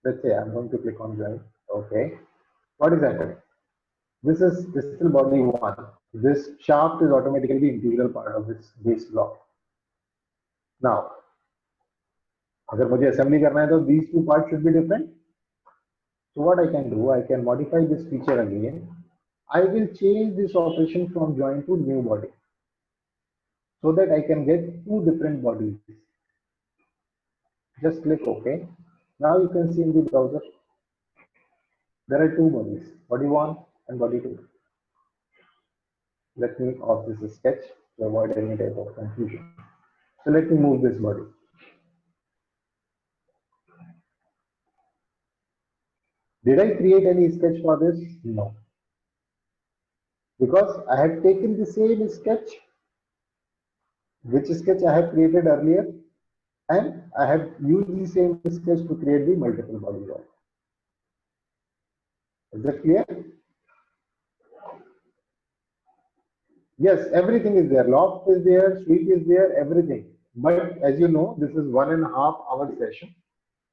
let's say I'm going to click on join, okay. What is happening? This is still body 1. This shaft is automatically the integral part of this base block. Now, अगर मुझे assembly करना है तो these two parts should be different. So what I can do, I can modify this feature again. I will change this operation from join to new body so that I can get two different bodies. Just click OK. Now you can see in the browser, there are two bodies, body 1 and body 2. Let me off this sketch to avoid any type of confusion. So let me move this body. Did I create any sketch for this? No. Because I have taken the same sketch, which sketch I have created earlier, and I have used the same sketch to create the multiple bodies. Is that clear? Yes, everything is there. Loft is there, suite is there, everything. But as you know, this is 1.5 hour session.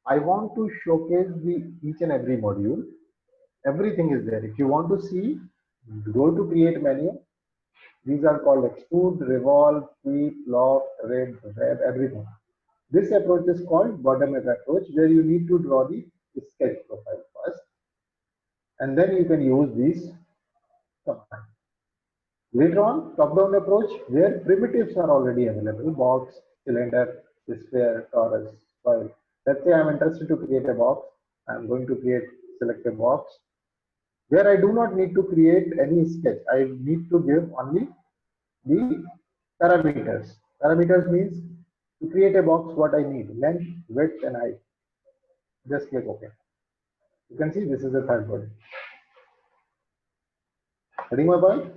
I want to showcase the each and every module. Everything is there. If you want to see, go to create menu. These are called extrude, revolve, sweep, loft, red, web, everything. This approach is called bottom-up approach, where you need to draw the sketch profile first, and then you can use these commands. Later on, top-down approach, where primitives are already available: box, cylinder, sphere, torus, coil. Let's say I'm interested to create a box. I'm going to select a box where I do not need to create any sketch. I need to give only the parameters. Parameters means to create a box, what I need: length, width, and height. Just click OK. You can see this is the third body. Getting my point?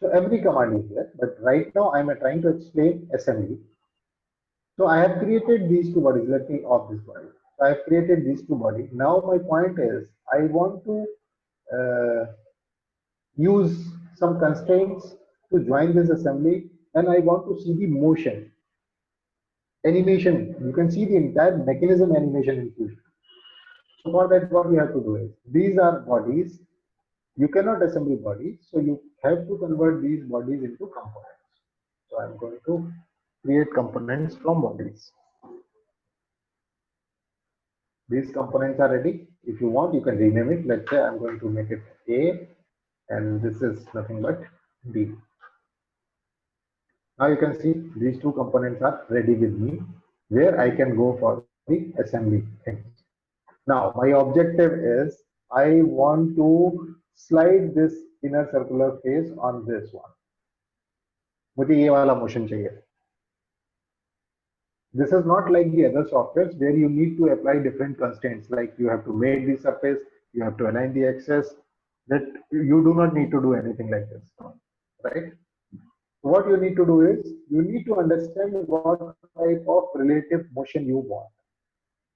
So every command is there, but right now I'm trying to explain assembly. So I have created these two bodies. Let me off this body. So I have created these two bodies. Now my point is I want to use some constraints to join this assembly, and I want to see the motion, animation. You can see the entire mechanism animation in Fusion. So for that, what we have to do is, these are bodies. You cannot assemble bodies, so you have to convert these bodies into components. So I'm going to create components from bodies. These components are ready. If you want, you can rename it. Let's say I'm going to make it A, and this is nothing but B. Now you can see these two components are ready with me, where I can go for the assembly things. Now my objective is I want to slide this inner circular face on this one. मुझे ये वाला motion चाहिए. This is not like the other softwares where you need to apply different constraints, like you have to make the surface, you have to align the axis. That you do not need to do anything like this, right? What you need to do is you need to understand what type of relative motion you want.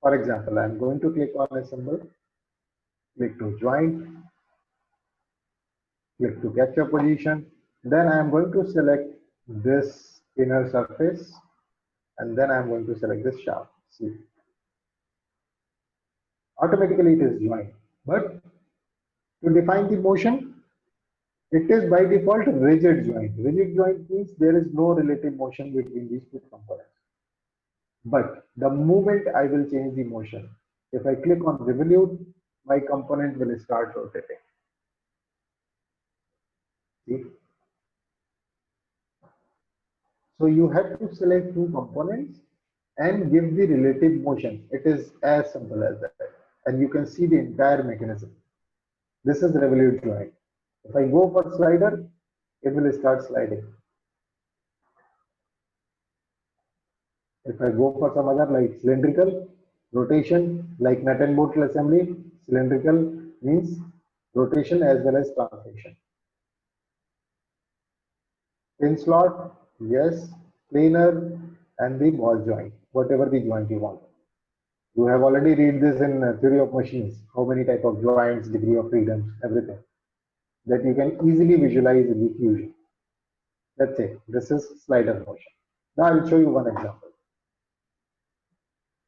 For example, I'm going to click on assemble, click to join, click to capture position. Then I'm going to select this inner surface, and then I'm going to select this shaft. See, automatically it is joined. But to define the motion, it is by default rigid joint. Rigid joint means there is no relative motion between these two components. But the moment I will change the motion, if I click on revolute, my component will start rotating. See? So you have to select two components and give the relative motion. It is as simple as that. And you can see the entire mechanism. This is revolute joint. If I go for slider, it will start sliding. If I go for some other like cylindrical, rotation, like nut and bolt assembly, cylindrical means rotation as well as translation. Pin slot, yes, planer, and the ball joint, whatever the joint you want. You have already read this in theory of machines, how many type of joints, degree of freedom, everything that you can easily visualize in the Fusion. Let's say this is slider motion. Now I will show you one example,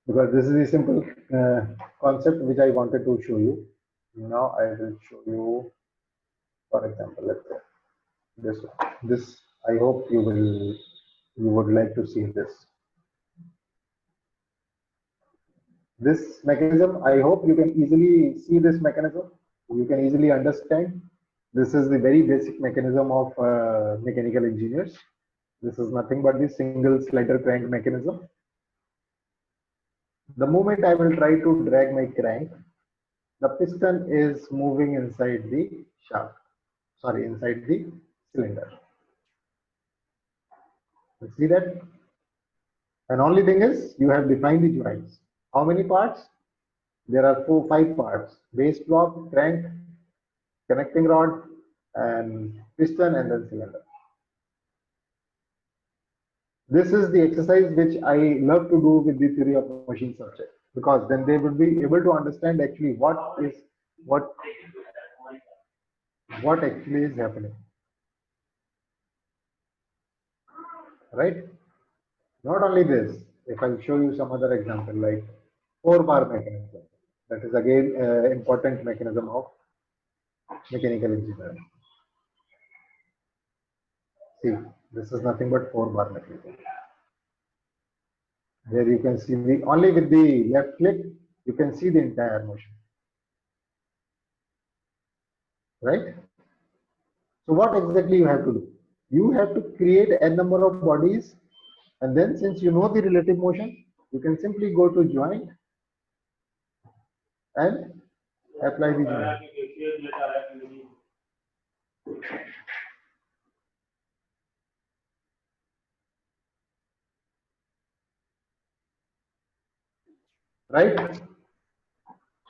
because this is a simple concept which I wanted to show you. Now I will show you, for example, let's say this one. This I hope you would like to see this. This mechanism, I hope you can easily see this mechanism. You can easily understand. This is the very basic mechanism of mechanical engineers. This is nothing but the single slider crank mechanism. The moment I will try to drag my crank, the piston is moving inside the shaft, sorry, inside the cylinder. You see that? And only thing is, you have defined the joints. How many parts? There are 5 parts: base block, crank, connecting rod, and piston, and then cylinder. This is the exercise which I love to do with the theory of machine subject, because then they will be able to understand actually what what actually is happening, right? Not only this, if I show you some other example like 4-bar mechanism, that is again important mechanism of mechanical engineering. See, this is nothing but 4-bar mechanism. Where you can see the only with the left click, you can see the entire motion, right? So what exactly you have to do? You have to create n number of bodies, and then since you know the relative motion, you can simply go to joint and apply the joint. Right?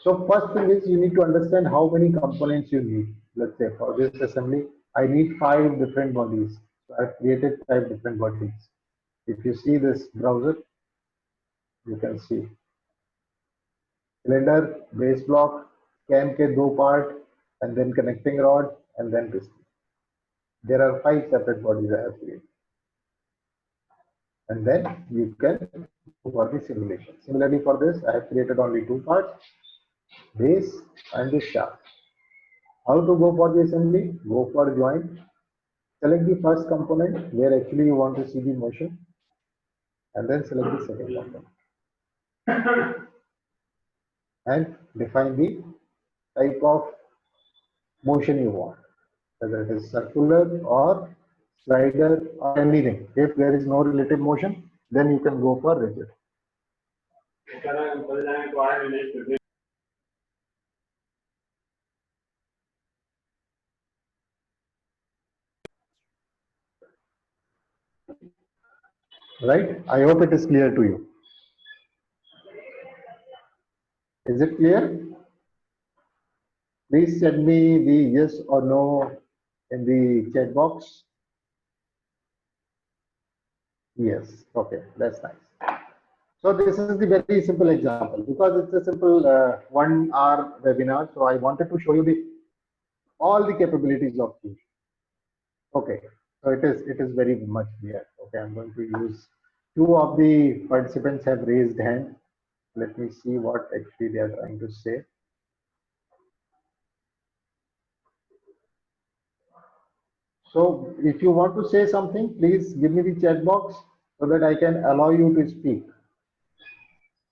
So first thing is you need to understand how many components you need. Let's say for this assembly, I need 5 different bodies. So I've created 5 different bodies. If you see this browser, you can see cylinder, base block, cam ke 2 part, and then connecting rod, and then piston. There are 5 separate bodies I have created. And then you can go for the simulation. Similarly for this, I have created only 2 parts, base and the shaft. How to go for the assembly? Go for joint. Select the first component where actually you want to see the motion, and then select the second component. And define the type of motion you want, whether it is circular or slider or anything. If there is no relative motion, then you can go for rigid. Right? I hope it is clear to you. Is it clear? Please send me the yes or no in the chat box. Yes. Okay, that's nice. So this is the very simple example because it's a simple 1 hour webinar. So I wanted to show you all the capabilities of Fusion. Okay, so it is very much clear. Okay, I'm going to use 2 of the participants have raised hand. Let me see what actually they are trying to say. So if you want to say something, please give me the chat box so that I can allow you to speak.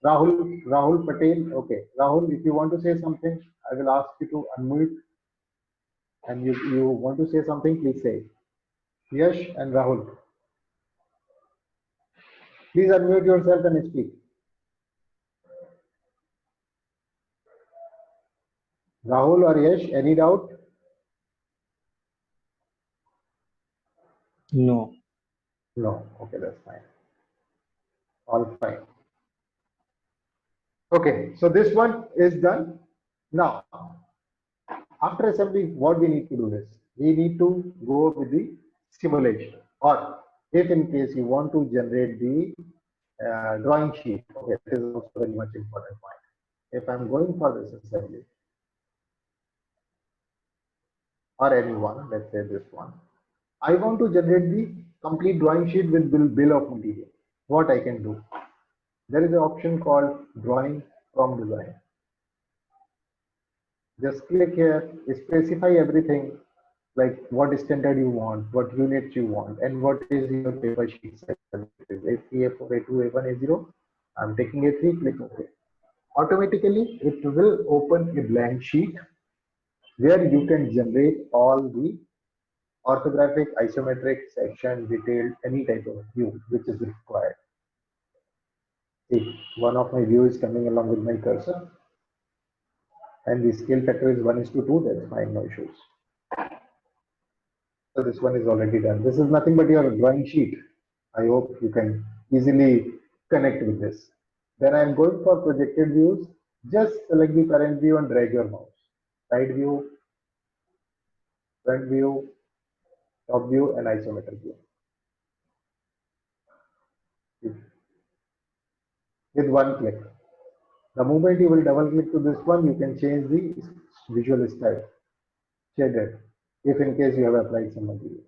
Rahul Patel. Okay, Rahul, if you want to say something, I will ask you to unmute. And you want to say something, please say. Yash and Rahul. Please unmute yourself and speak. Rahul or Yash, any doubt? No. No. Okay, that's fine. All fine. Okay, so this one is done. Now, after assembly, what we need to do is, we need to go with the simulation. Or if in case you want to generate the drawing sheet, okay, this is also very much important point. If I'm going for this assembly, or anyone, let's say this one, I want to generate the complete drawing sheet with bill of material. What I can do? There is an option called drawing from design. Just click here, specify everything like what standard you want, what units you want, and what is your paper sheet size. A3, A4, A2, A1, A0. I'm taking A3, click OK. Automatically, it will open a blank sheet where you can generate all the orthographic, isometric, section, detailed, any type of view which is required. See, one of my view is coming along with my cursor, and the scale factor is 1:2. That's fine, no issues. So this one is already done. This is nothing but your drawing sheet. I hope you can easily connect with this. Then I'm going for projected views. Just select the parent view and drag your mouse. Side view, front view, top view, and isometric view. With one click. The moment you will double click to this one, you can change the visual style. Shaded. if in case you have applied some material.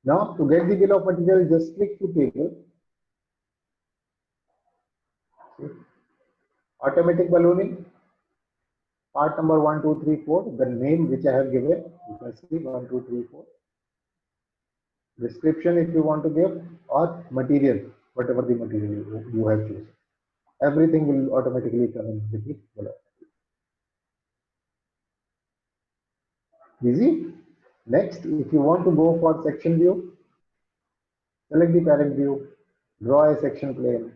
Now to get the bill of material, just click to table. See? Automatic ballooning, part number 1, 2, 3, 4, the name which I have given, you can see 1, 2, 3, 4. Description if you want to give, or material, whatever the material you have chosen. Everything will automatically come in with the bill of material. Easy. Next, if you want to go for section view, select the parent view, draw a section plane,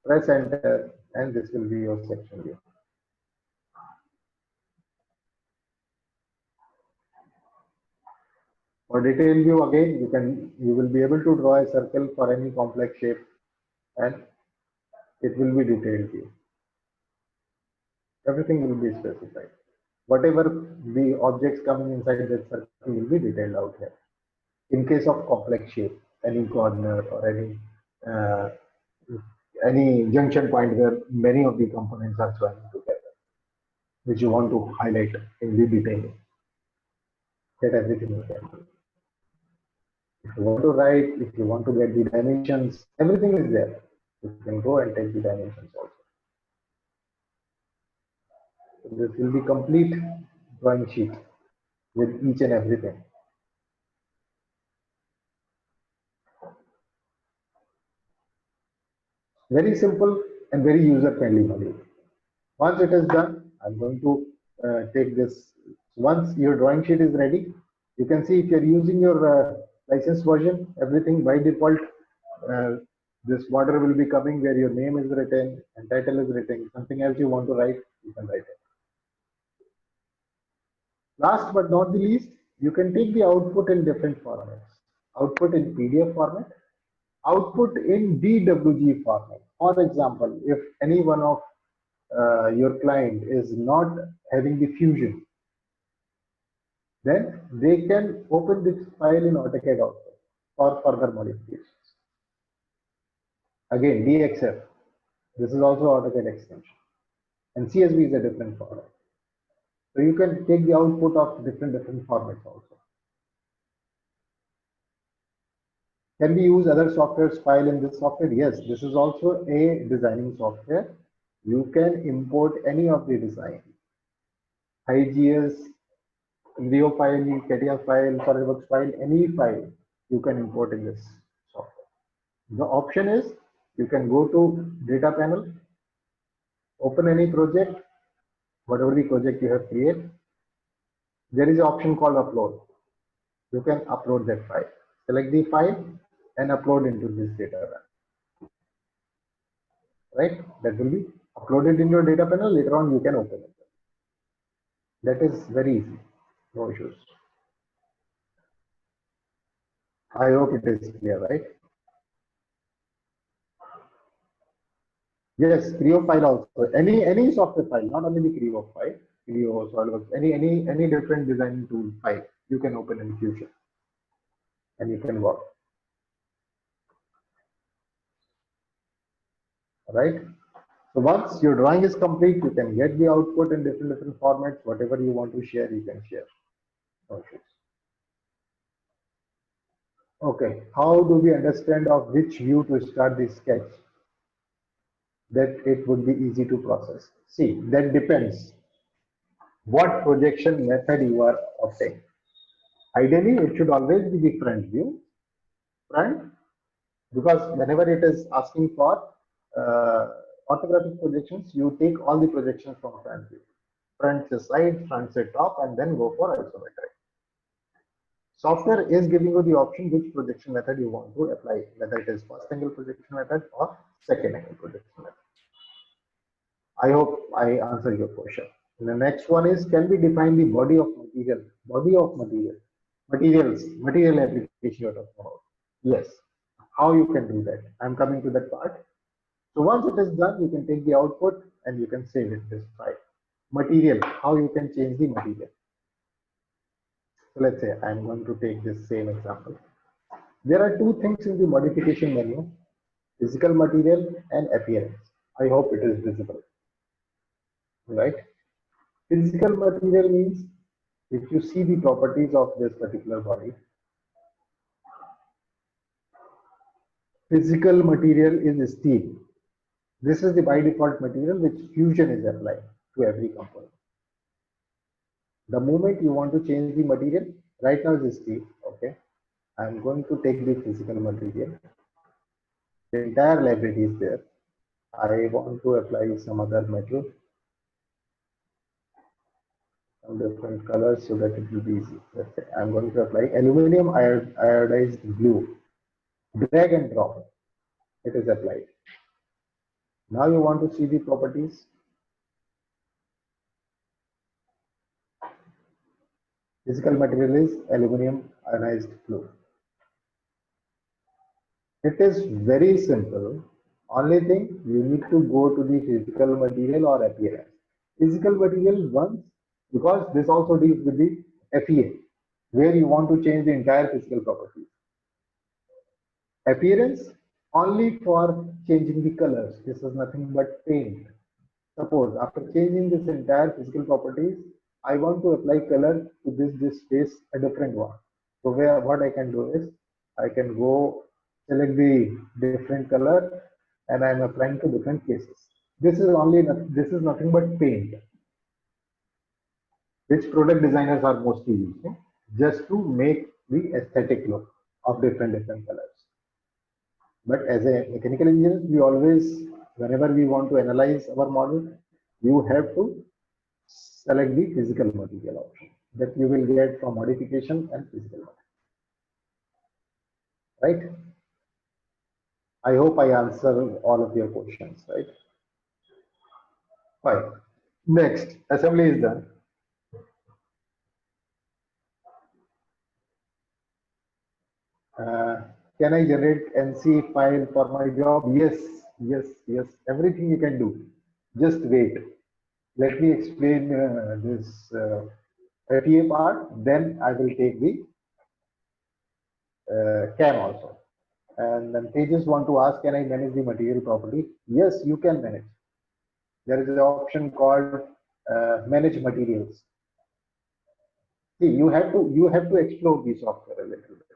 press enter, and this will be your section view. For detail view, again, you will be able to draw a circle for any complex shape, and it will be detailed view. Everything will be specified. Whatever the objects coming inside that circle will be detailed out here. In case of complex shape, any corner or any junction point where many of the components are joining together, which you want to highlight in the detailing, that everything you can do. If you want to write, if you want to get the dimensions, everything is there. You can go and take the dimensions also. So this will be complete drawing sheet with each and everything. Very simple and very user-friendly module. Once it is done, I'm going to take this. Once your drawing sheet is ready, you can see if you're using your license version, everything by default, this border will be coming where your name is written and title is written. Something else you want to write, you can write it. Last but not the least, you can take the output in different formats. Output in PDF format, output in DWG format. For example, if any one of your client is not having the Fusion, then they can open this file in AutoCAD also for further modifications. Again, DXF, this is also AutoCAD extension, and CSV is a different format. So you can take the output of different formats also. Can we use other software's file in this software? Yes, this is also a designing software. You can import any of the design. IGS, Leo file, CATIA file, SolidWorks file, any file you can import in this software. The option is you can go to data panel, open any project, whatever the project you have created. There is an option called upload. You can upload that file. Select the file and upload into this data panel. Right? That will be uploaded in your data panel. Later on, you can open it. That is very easy. No issues. I hope it is clear, right? Yes, Creo file also. Any software file, not only the Creo file, Creo, SolidWorks, any different design tool file you can open in Fusion, and you can work. Right? So once your drawing is complete, you can get the output in different formats. Whatever you want to share, you can share. Okay. Okay. How do we understand of which view to start the sketch? That it would be easy to process. See, that depends what projection method you are opting. Ideally, it should always be the front view, front, because whenever it is asking for orthographic projections, you take all the projections from front view. Front to side, front to top, and then go for isometric. Software is giving you the option which projection method you want to apply, whether it is first angle projection method or second angle projection method. I hope I answered your question. And the next one is, can we define the body of material? Body of material. Material application you're talking about. Yes. How you can do that? I'm coming to that part. So once it is done, you can take the output and you can save it this file. Material, how you can change the material. So let's say I'm going to take this same example. There are two things in the modification menu, physical material and appearance. I hope it is visible. Right? Physical material means if you see the properties of this particular body, physical material is steel. This is the by default material which fusion is applied to every component. The moment you want to change the material, right now is steel, okay. I'm going to take the physical material. The entire library is there. I want to apply some other metal, some different colors so that it will be easy. Let's say I'm going to apply aluminum iodized blue. Drag and drop. It is applied. Now you want to see the properties. Physical material is aluminum ionized blue. It is very simple. Only thing you need to go to the physical material or appearance. Physical material once, because this also deals with the FEA, where you want to change the entire physical properties. Appearance only for changing the colors. This is nothing but paint. Suppose after changing this entire physical properties, I want to apply color to this space, a different one. So what I can do is I can go select the different color and I'm applying to different cases. This is nothing but paint, which product designers are mostly using just to make the aesthetic look of different colors. But as a mechanical engineer, we always, whenever we want to analyze our model, you have to select the physical material option that you will get from modification and physical material. Right? I hope I answered all of your questions, right? Fine. Next, assembly is done. Can I generate NC file for my job? Yes, yes, yes. Everything you can do. Just wait. Let me explain this FEA part. Then I will take the CAM also. And then pages want to ask, can I manage the material property? Yes, you can manage. There is an option called manage materials. See, you have to explore the software a little bit.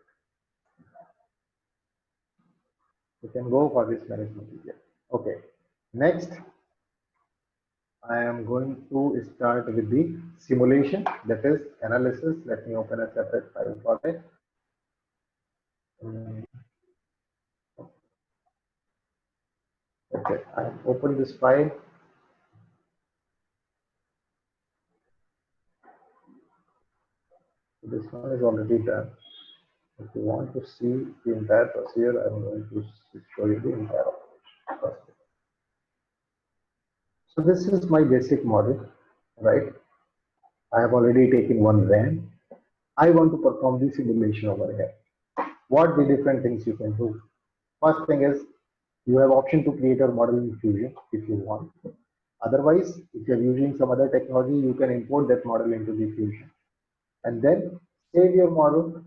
You can go for this manage material. Okay. Next, I am going to start with the simulation, that is analysis. Let me open a separate file for it. Okay, I open this file. This one is already done. If you want to see the entire procedure, I'm going to show you the entire procedure. So this is my basic model, right? I have already taken one RAM. I want to perform the simulation over here. What the different things you can do? First thing is you have option to create your model in Fusion if you want. Otherwise, if you are using some other technology, you can import that model into the Fusion. And then save your model,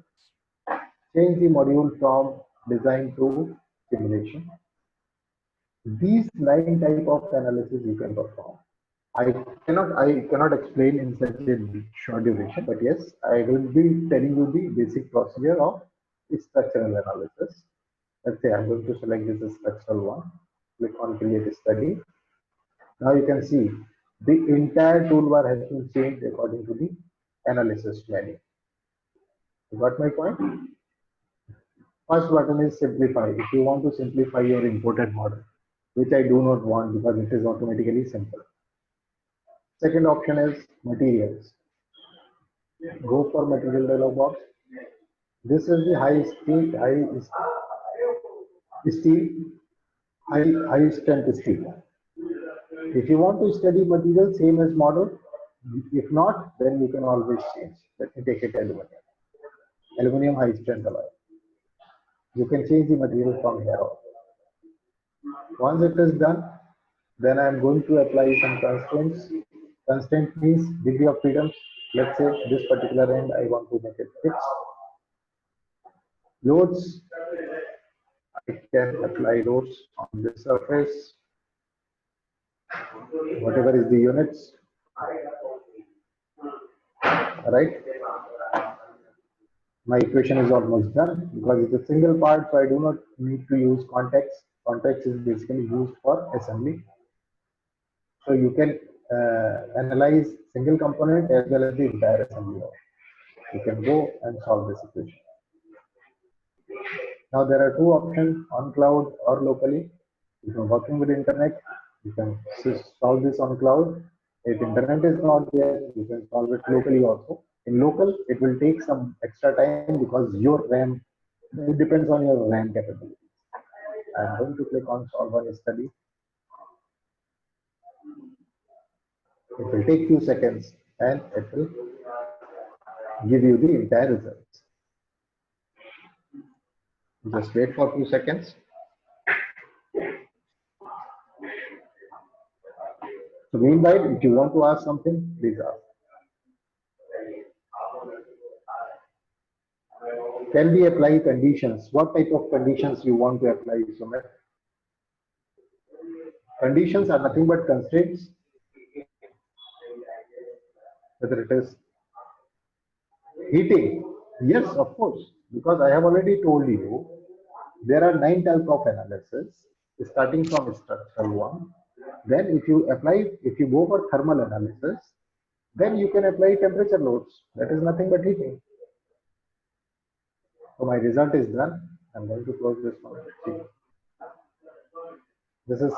change the module from design to simulation. These 9 type of analysis you can perform. I cannot explain in such a short duration, but yes, I will be telling you the basic procedure of structural analysis. Let's say I'm going to select this as structural one, click on create a study. Now you can see the entire toolbar has been changed according to the analysis menu. You got my point? First button is simplify. If you want to simplify your imported model, which I do not want because it is automatically simple. Second option is materials. Go for material dialog box. This is the high strength steel. If you want to study material same as model, if not, then you can always change. Let me take it aluminum. Aluminum high strength alloy. You can change the material from here on. Once it is done, then I am going to apply some constraints. Constraint means degree of freedom. Let's say this particular end I want to make it fixed. Loads, I can apply loads on this surface. Whatever is the units. right? My equation is almost done because it's a single part, so I do not need to use context. Context is basically used for assembly. So you can analyze single component as well as the entire assembly. You can go and solve this equation. Now there are two options, on cloud or locally. If you're working with internet, you can solve this on cloud. If internet is not there, you can solve it locally also. In local, it will take some extra time because your RAM, it depends on your RAM capability. I'm going to click on solve on study. It will take few seconds and it will give you the entire results. Just wait for 2 seconds. So meanwhile, if you want to ask something, please ask. Can we apply conditions? What type of conditions you want to apply, Sumit? Conditions are nothing but constraints. Whether it is heating, yes, of course, because I have already told you there are 9 types of analysis starting from structural one. Then if you go for thermal analysis, then you can apply temperature loads. That is nothing but heating. So my result is done. I'm going to close this one. See. This is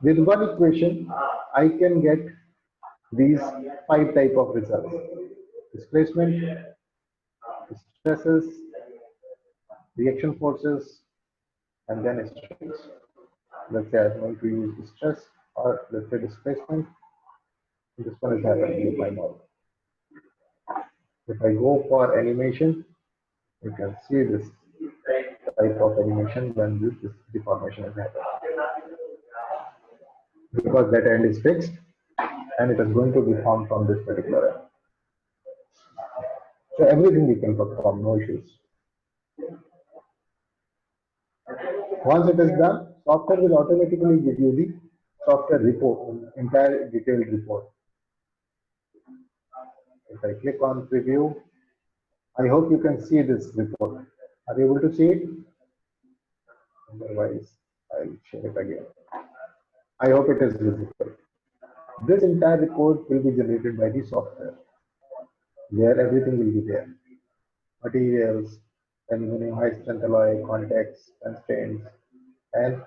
with one equation, I can get these 5 type of results: displacement, stresses, reaction forces, and then strains. Let's say I'm going to use stress, or let's say displacement. This one is happening with my model. If I go for animation, you can see this type of animation when this deformation is happening. Because that end is fixed and it is going to be formed from this particular end. So everything we can perform, no issues. Once it is done, software will automatically give you the software report, entire detailed report. If I click on preview, I hope you can see this report. Are you able to see it? Otherwise, I'll share it again. I hope it is visible. This entire report will be generated by the software, where everything will be there. Materials, aluminum high strength alloy, context, constraints, and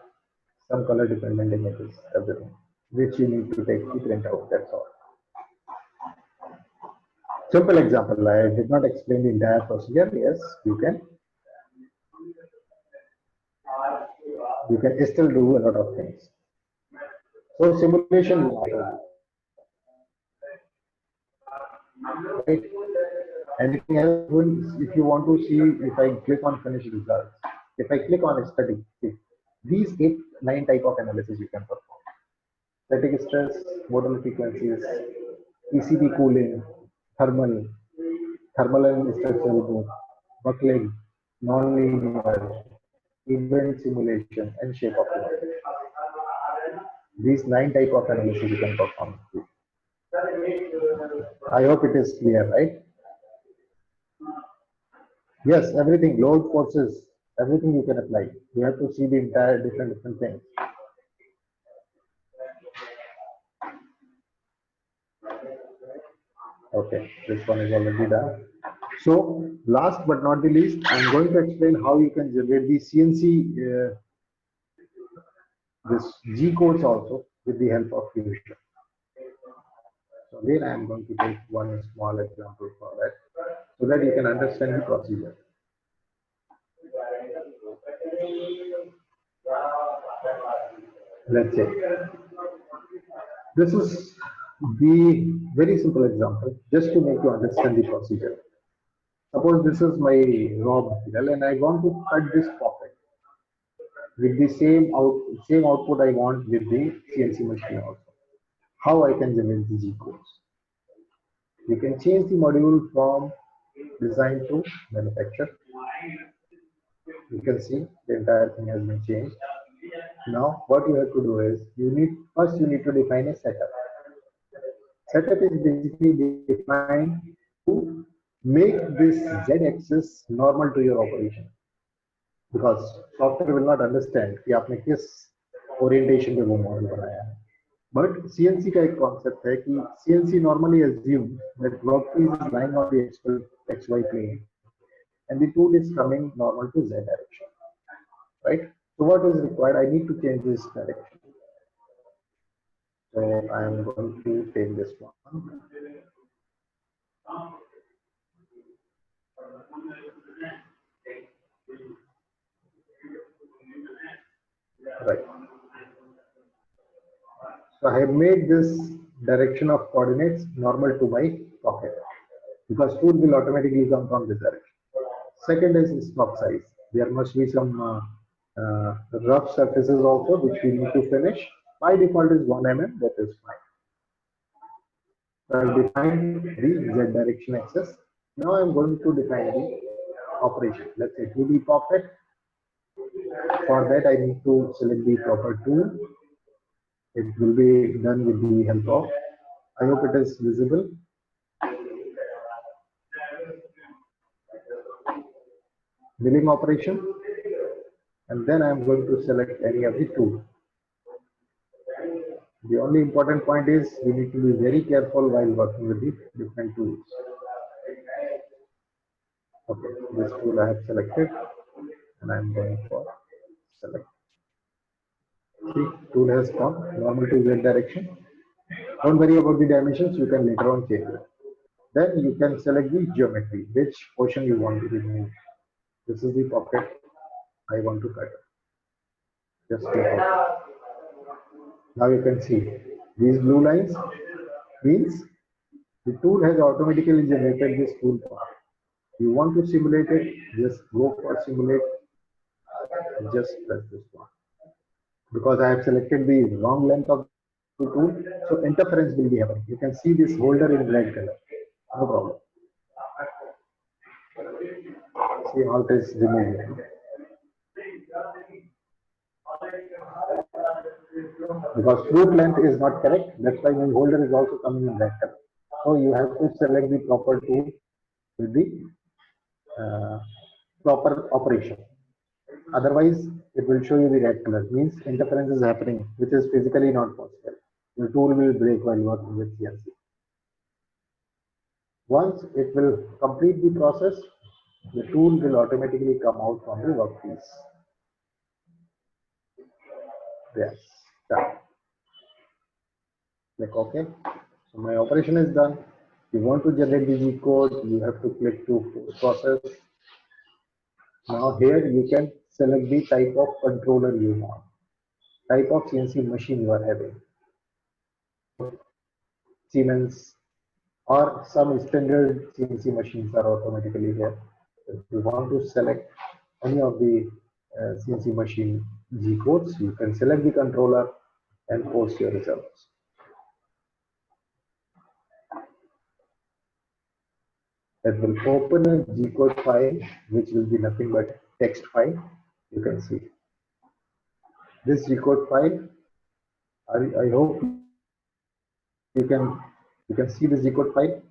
some color dependent images, everything, which you need to take the print out, that's all. Simple example, I did not explain the entire procedure. Yes, you can still do a lot of things. So simulation, right? Anything else? If you want to see, if I click on finish results, if I click on study, see, these 9 type of analysis you can perform: static stress, modal frequencies, ECP cooling, thermal and structural, buckling, non-linear, event simulation, and shape optimization. These 9 type of analysis you can perform. I hope it is clear, right? Yes, everything, load, forces, everything you can apply. You have to see the entire different things. Okay, this one is already done. So last but not the least, I'm going to explain how you can generate the CNC this G codes also with the help of Fusion. So again, I'm going to take one small example for that, so that you can understand the procedure. Let's say this is the very simple example, just to make you understand the procedure. Suppose this is my raw material and I want to cut this pocket with the same output I want with the CNC machine also. How I can generate the G codes? You can change the module from design to manufacture. You can see the entire thing has been changed. Now what you have to do is you need to define a setup. Setup is basically defined to make this z-axis normal to your operation, because software will not understand कि आपने किस orientation पे वो model बनाया है. But CNC का एक concept है कि CNC normally assumes that workpiece is lying on the XY plane and the tool is coming normal to Z direction, right? So what is required? I need to change this direction. So I am going to take this one. Right. So I have made this direction of coordinates normal to my pocket, because tool will automatically come from this direction. Second is stop size. There must be some rough surfaces also which we need to finish. By default is 1 mm, that is fine. So I'll define the Z direction axis. Now I'm going to define the operation. Let's say 2D pocket. For that I need to select the proper tool. It will be done with the help of, I hope it is visible. Milling operation, and then I am going to select any of the two. The only important point is we need to be very careful while working with the different tools. Okay, this tool I have selected and I am going for select. See, tool has come normal to Z direction. Don't worry about the dimensions, you can later on change it. Then you can select the geometry, which portion you want to remove. This is the pocket I want to cut. Just click OK. Now you can see these blue lines means the tool has automatically generated this tool path. You want to simulate it, just go for simulate, just press this one. Because I have selected the wrong length of the tool, so interference will be happening. You can see this holder in red color, no problem. See how it is removed. Because fruit length is not correct, that's why my holder is also coming in red color. So you have to select the proper tool with the proper operation. Otherwise, it will show you the red color, means interference is happening, which is physically not possible. The tool will break while working with CNC. Once it will complete the process, the tool will automatically come out from the workpiece. Yes, done. Click OK. So my operation is done. If you want to generate the G code, you have to click to process. Now here you can select the type of controller you want, type of CNC machine you are having. Siemens or some standard CNC machines are automatically here. If you want to select any of the CNC machine G codes, you can select the controller and post your results. That will open a G code file, which will be nothing but text file. You can see this G code file. I hope you can see the G code file.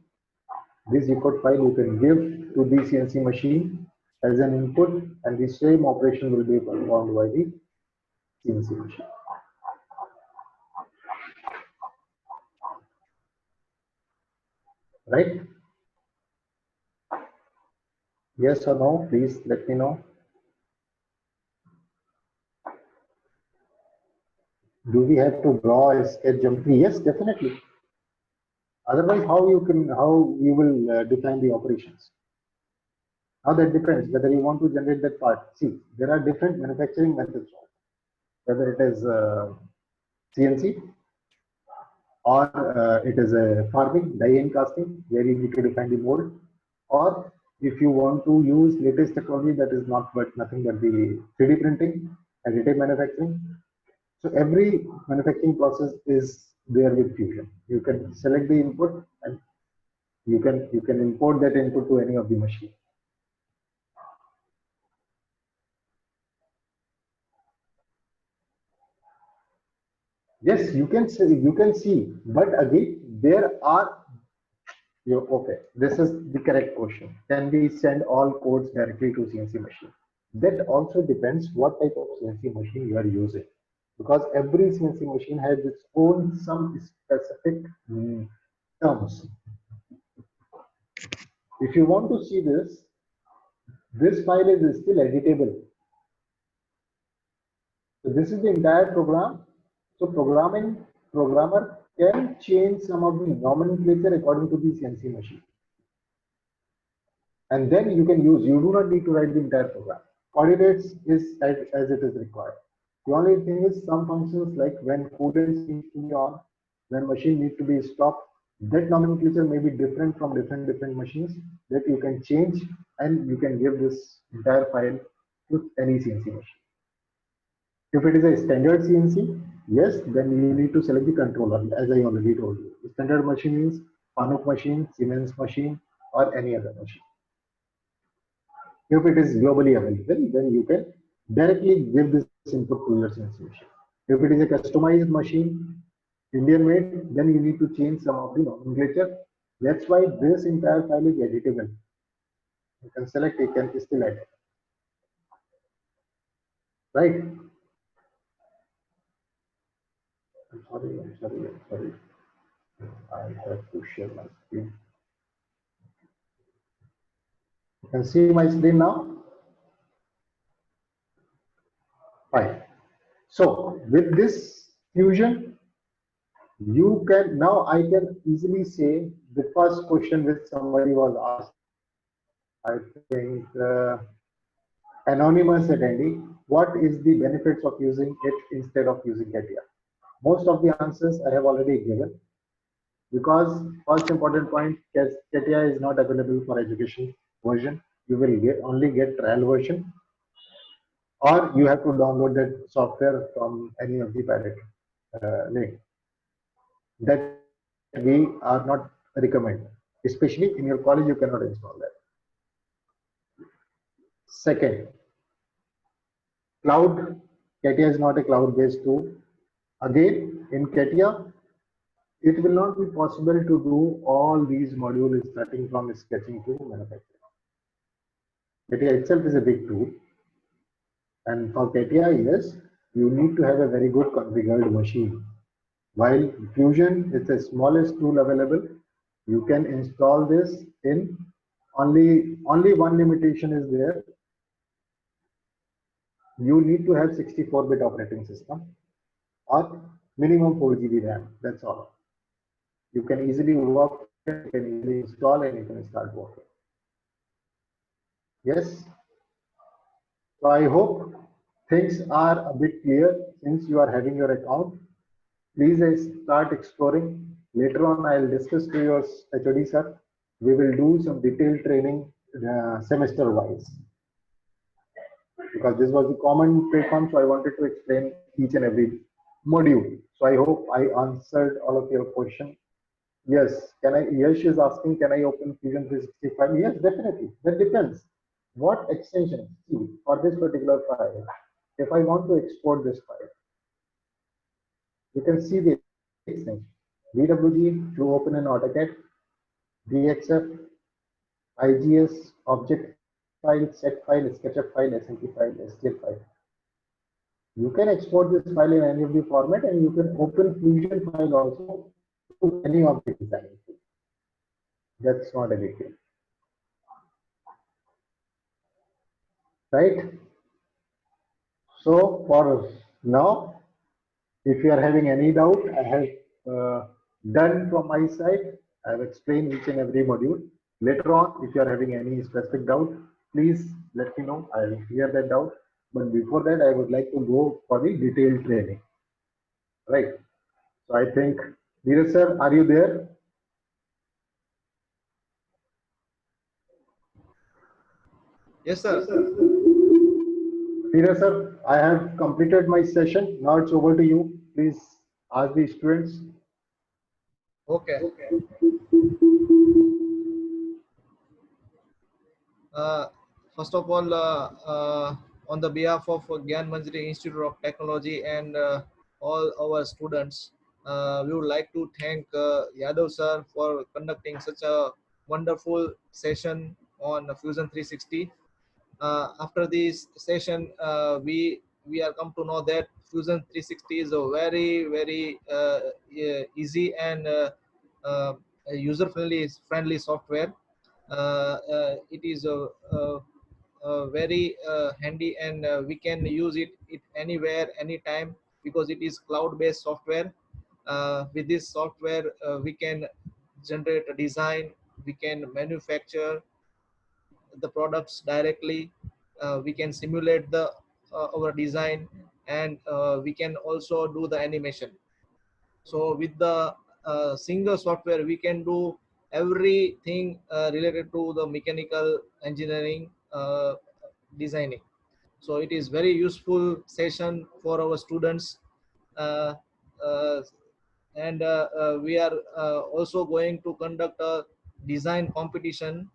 This G code file you can give to the CNC machine as an input, and the same operation will be performed by the CNC machine. Right? Yes or no? Please let me know. Do we have to draw a sketch geometry? Yes, definitely. Otherwise, how you will define the operations? Now that depends whether you want to generate that part. See, there are different manufacturing methods, whether it is CNC or it is a farming, die and casting, where you need to define the mold, or if you want to use latest technology, that is nothing but the 3D printing, additive manufacturing. So every manufacturing process is there with Fusion. You can select the input and you can import that input to any of the machine. Yes, you can see, but again there are Okay, this is the correct question. Can we send all codes directly to CNC machine? That also depends what type of CNC machine you are using, because every CNC machine has its own some specific terms. If you want to see this file is still editable. So this is the entire program. So programmer can change some of the nomenclature according to the CNC machine. And then you can use, you do not need to write the entire program. Coordinates is as it is required. The only thing is some functions like when coordinates need to be on, when machine need to be stopped, that nomenclature may be different from different machines that you can change, and you can give this entire file to any CNC machine. If it is a standard CNC, yes, then you need to select the controller, as I already told you. The standard machine means Fanuc machine, Siemens machine, or any other machine. If it is globally available, then you can directly give this input to your CNC machine. If it is a customized machine, Indian made, then you need to change some of the nomenclature. That's why this entire file is editable. You can select, you can still edit. Right? I'm sorry. I have to share my screen. You can see my screen now. Fine. So with this fusion, you can now I can easily say the first question which somebody was asked. I think anonymous attendee, what is the benefits of using it instead of using CATIA? Most of the answers I have already given, because first important point, CATIA is not available for education version. You will only get trial version, or you have to download that software from any of the pirate link. That we are not recommend, especially in your college. You cannot install that. Second, cloud. CATIA is not a cloud-based tool. Again, in CATIA, it will not be possible to do all these modules starting from sketching to manufacturing. CATIA itself is a big tool, and for CATIA, yes, you need to have a very good configured machine. While Fusion is the smallest tool available, you can install this in only one limitation is there. You need to have 64-bit operating system or minimum 4 GB RAM. That's all. You can easily work, you can easily install, and you can start working. Yes. So I hope things are a bit clear since you are having your account. Please start exploring. Later on, I'll discuss to your HOD sir. We will do some detailed training semester wise, because this was the common platform, so I wanted to explain each and every module. So I hope I answered all of your questions. Yes, can I? Yash is asking, can I open Fusion 365? Yes, definitely. That depends. What extension? See, for this particular file, if I want to export this file, you can see the extension. VWG to open an AutoCAD, DXF, IGS, object file, set file, SketchUp file, SMT file, STL file. You can export this file in any of the format, and you can open Fusion file also to any of the design. That's not a big deal. Right? So for now, if you are having any doubt, I have done from my side. I have explained each and every module. Later on, if you are having any specific doubt, please let me know. I will clear that doubt. But before that, I would like to go for the detailed training. Right. So I think, Dheeraj sir, are you there? Yes, sir. Dheeraj sir, I have completed my session. Now it's over to you. Please ask the students. Okay. First of all, on the behalf of Gyan Manjari Institute of Technology and all our students, We would like to thank Yadav sir for conducting such a wonderful session on Fusion 360. After this session, we are come to know that Fusion 360 is a very easy and user friendly software. It is very handy, and we can use it anywhere, anytime, because it is cloud-based software. With this software, we can generate a design, we can manufacture the products directly, we can simulate the our design, and we can also do the animation. So with the single software, we can do everything related to the mechanical engineering designing. So it is very useful session for our students. uh, uh, and we are also going to conduct a design competition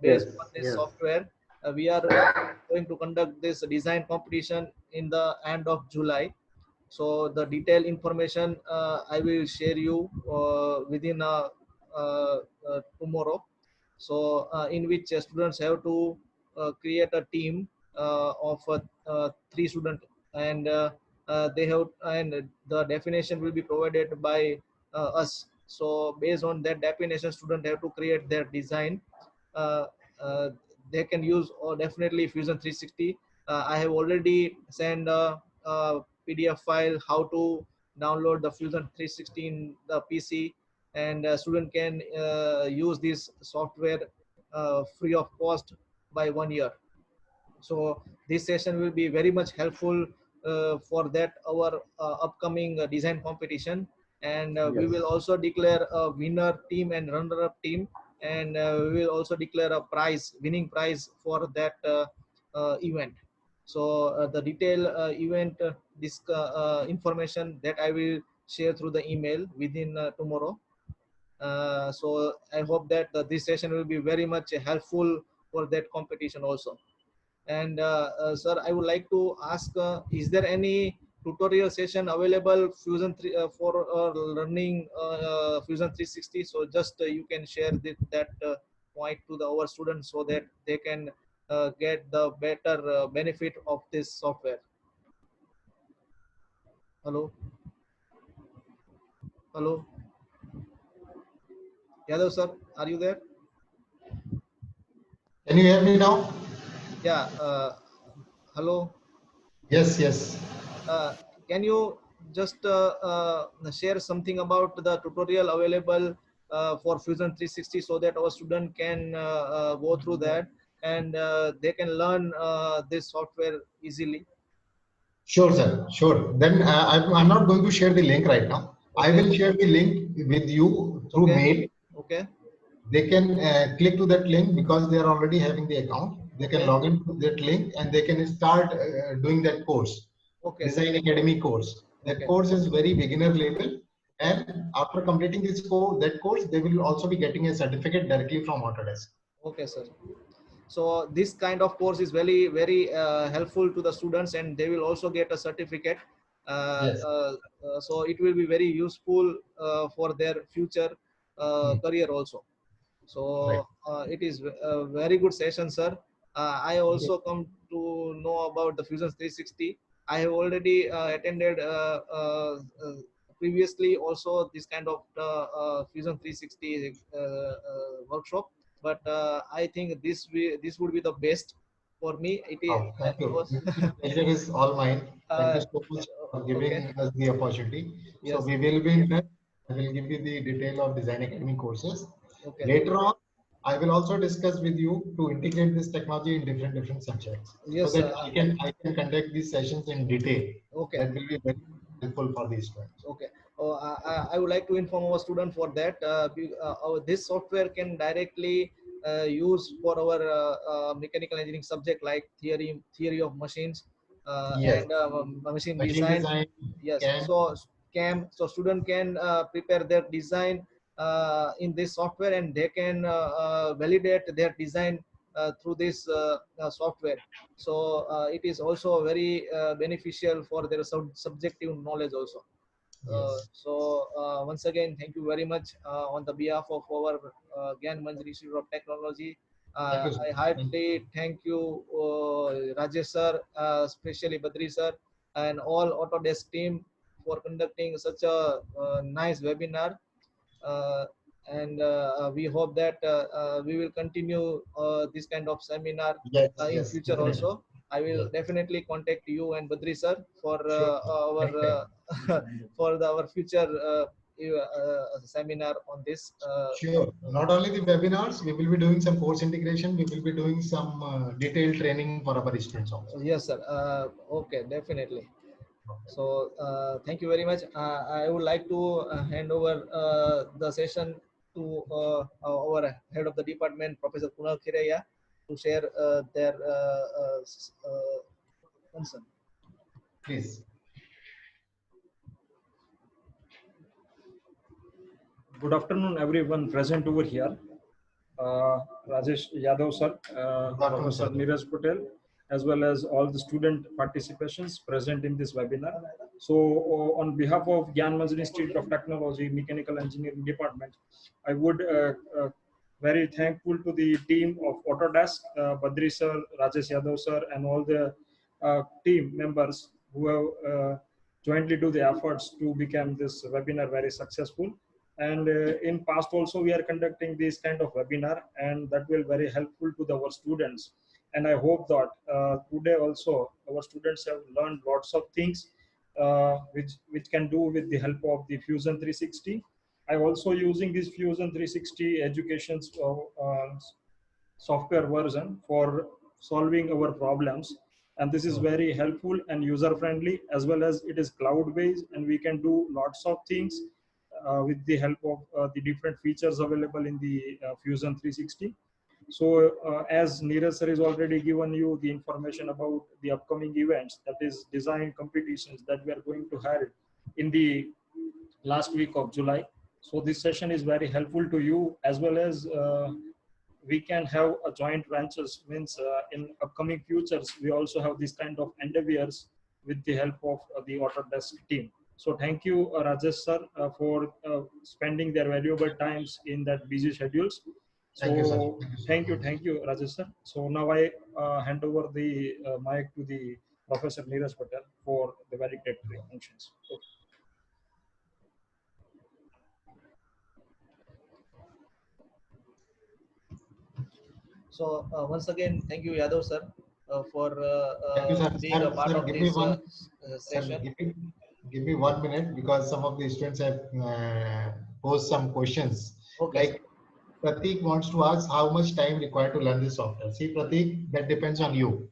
based Yes, on this yes. software. We are going to conduct this design competition in the end of July. So the detailed information I will share you within tomorrow. So in which students have to create a team of three students, and they have, and the definition will be provided by us. So based on that definition, student have to create their design. uh, uh, they can use, or definitely, Fusion 360. I have already sent a PDF file how to download the Fusion 360 in the PC, and student can use this software free of cost by 1 year. So this session will be very much helpful for that our upcoming design competition. And we Yes. will also declare a winner team and runner-up team, and we will also declare a winning prize for that event. So the detailed event information that I will share through the email within tomorrow. So I hope that this session will be very much helpful for that competition also. And sir, I would like to ask, is there any tutorial session available Fusion 3 for learning Fusion 360? So just you can share that point to our students, so that they can get the better benefit of this software. Hello, hello, Yadav sir, are you there? Can you hear me now? Yeah. Hello. Yes, yes. Uh, can you just share something about the tutorial available for Fusion 360, so that our student can go through that, and they can learn this software easily? Sure, sir. Sure. Then I'm not going to share the link right now. I Okay. will share the link with you through Okay. mail. Okay. They can click to that link because they are already having the account. They can Okay. log into that link and they can start doing that course, Okay. Design Academy course. That Okay. course is very beginner level. And after completing that course, they will also be getting a certificate directly from Autodesk. Okay, sir. So this kind of course is very helpful to the students, and they will also get a certificate. Yes. So it will be very useful for their future career also. Right. So it is a very good session, sir. I also come to know about the Fusion 360. I have already attended previously also this kind of Fusion 360 workshop, but I think this would be the best for me. It is Oh, thank you. because Pleasure is all mine. Thank you uh, so much for okay. giving us the opportunity. So Yes. we will be in touch. I will give you the detail of Design Academy courses. Okay. Later on, I will also discuss with you to integrate this technology in different subjects so Yes. that I can conduct these sessions in detail. Okay. That will be very helpful for the students. Okay. Oh, I would like to inform our student for that. This software can directly use for our mechanical engineering subject, like theory of machines, Yes, and machine machine design. design Yes. can. So CAM. So student can prepare their design in this software, and they can validate their design through this software. So it is also very beneficial for their subjective knowledge also. Yes. Once again, thank you very much on the behalf of our Gyan Manjari Institute of Technology. Thank you, sir. I heartily thank you, Rajesh sir, especially Badri sir, and all Autodesk team for conducting such a nice webinar. Uh, and we hope that we will continue this kind of seminar Yes, in yes, future definitely. also. I will Yes. definitely contact you and Badri sir for Sure. our Anytime. for our future seminar on this. Sure. Not only the webinars, we will be doing some course integration. We will be doing some detailed training for our students also. Yes, sir. Okay, definitely. So thank you very much. I would like to hand over the session to our head of the department, Professor Kunal Khiraya, to share their concern. Please. Good afternoon, everyone present over here. Rajesh Yadav sir, Good afternoon, Professor sir. Neeraj Patel, as well as all the student participations present in this webinar. So on behalf of Gyan Manjari Institute of Technology, Mechanical Engineering Department, I would very thankful to the team of Autodesk, Badri sir, Rajesh Yadav sir, and all the team members who have jointly do the efforts to become this webinar very successful. And in past also we are conducting this kind of webinar, and that will very helpful to our students. And I hope that today also our students have learned lots of things which can do with the help of the Fusion 360. I also using this Fusion 360 education software version for solving our problems, and this is very helpful and user friendly, as well as it is cloud based, and we can do lots of things with the help of the different features available in the Fusion 360. So as Neeraj sir has already given you the information about the upcoming events, that is design competitions that we are going to have in the last week of July. So this session is very helpful to you, as well as we can have a joint ventures, means in upcoming futures we also have this kind of endeavors with the help of the Autodesk team. So thank you, Rajesh sir, for spending their valuable times in that busy schedules. Thank you, sir. So thank you, Rajesh sir. So now I hand over the mic to the Professor Neeraj Patel for the valedictory functions. Okay. So once again, thank you, Yadav sir, for Thank you, sir. being a part Sir, of give me this one. Sir, session. give me 1 minute because some of the students have posed some questions. Okay, Like sir. Pratik wants to ask how much time required to learn this software. See, Pratik, that depends on you.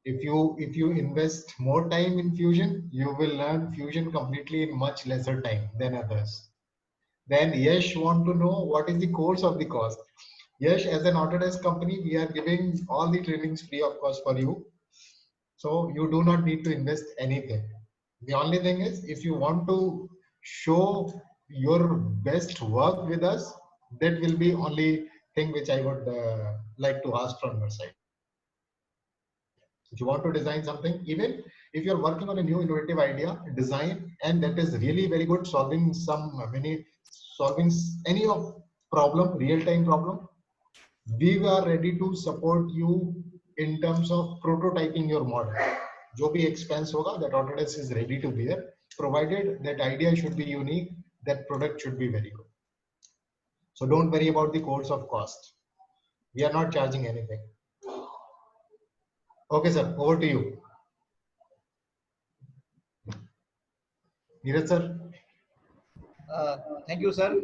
If you invest more time in Fusion, you will learn Fusion completely in much lesser time than others. Then Yash want to know what is the course of the cost. Yash, as an Autodesk company, we are giving all the trainings free of cost for you. So you do not need to invest anything. The only thing is, if you want to show your best work with us, that will be only thing which I would like to ask from your side. If you want to design something, even if you're working on a new innovative idea, design, and that is really very good, solving any of problem, real-time problem, we are ready to support you in terms of prototyping your model. जो भी expense होगा, that Autodesk is ready to bear, provided that idea should be unique, that product should be very good. So don't worry about the course of cost. We are not charging anything. Okay, sir, over to you. Neeraj, sir. Thank you, sir.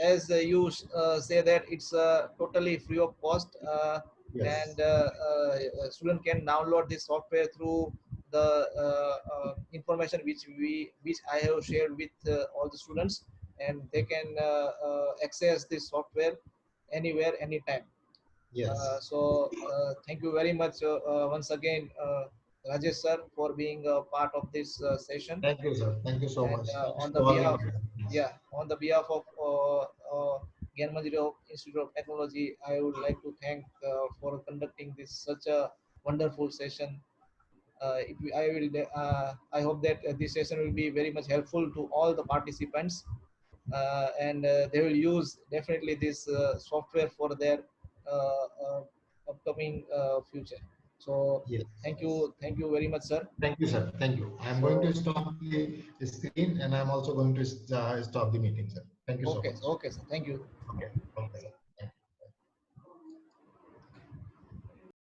As you say that it's totally free of cost, Yes. and student can download this software through the information which I have shared with all the students, and they can access this software anywhere, anytime. Yes. Thank you very much once again, Rajesh sir, for being a part of this session. Thank you, sir. Thank you so And much. Thanks on to the all the behalf, participants. yeah, on the behalf of Gyan Manjari Institute of Technology, I would like to thank for conducting this such a wonderful session. I hope that this session will be very much helpful to all the participants, and they will use definitely this software for their upcoming future. So Yes. thank you very much, sir. Thank you, sir. Thank you. I'm going to stop the screen, and I'm also going to stop the meeting, sir. Thank you so Okay, much. okay, sir. Thank you. Okay. Okay, sir.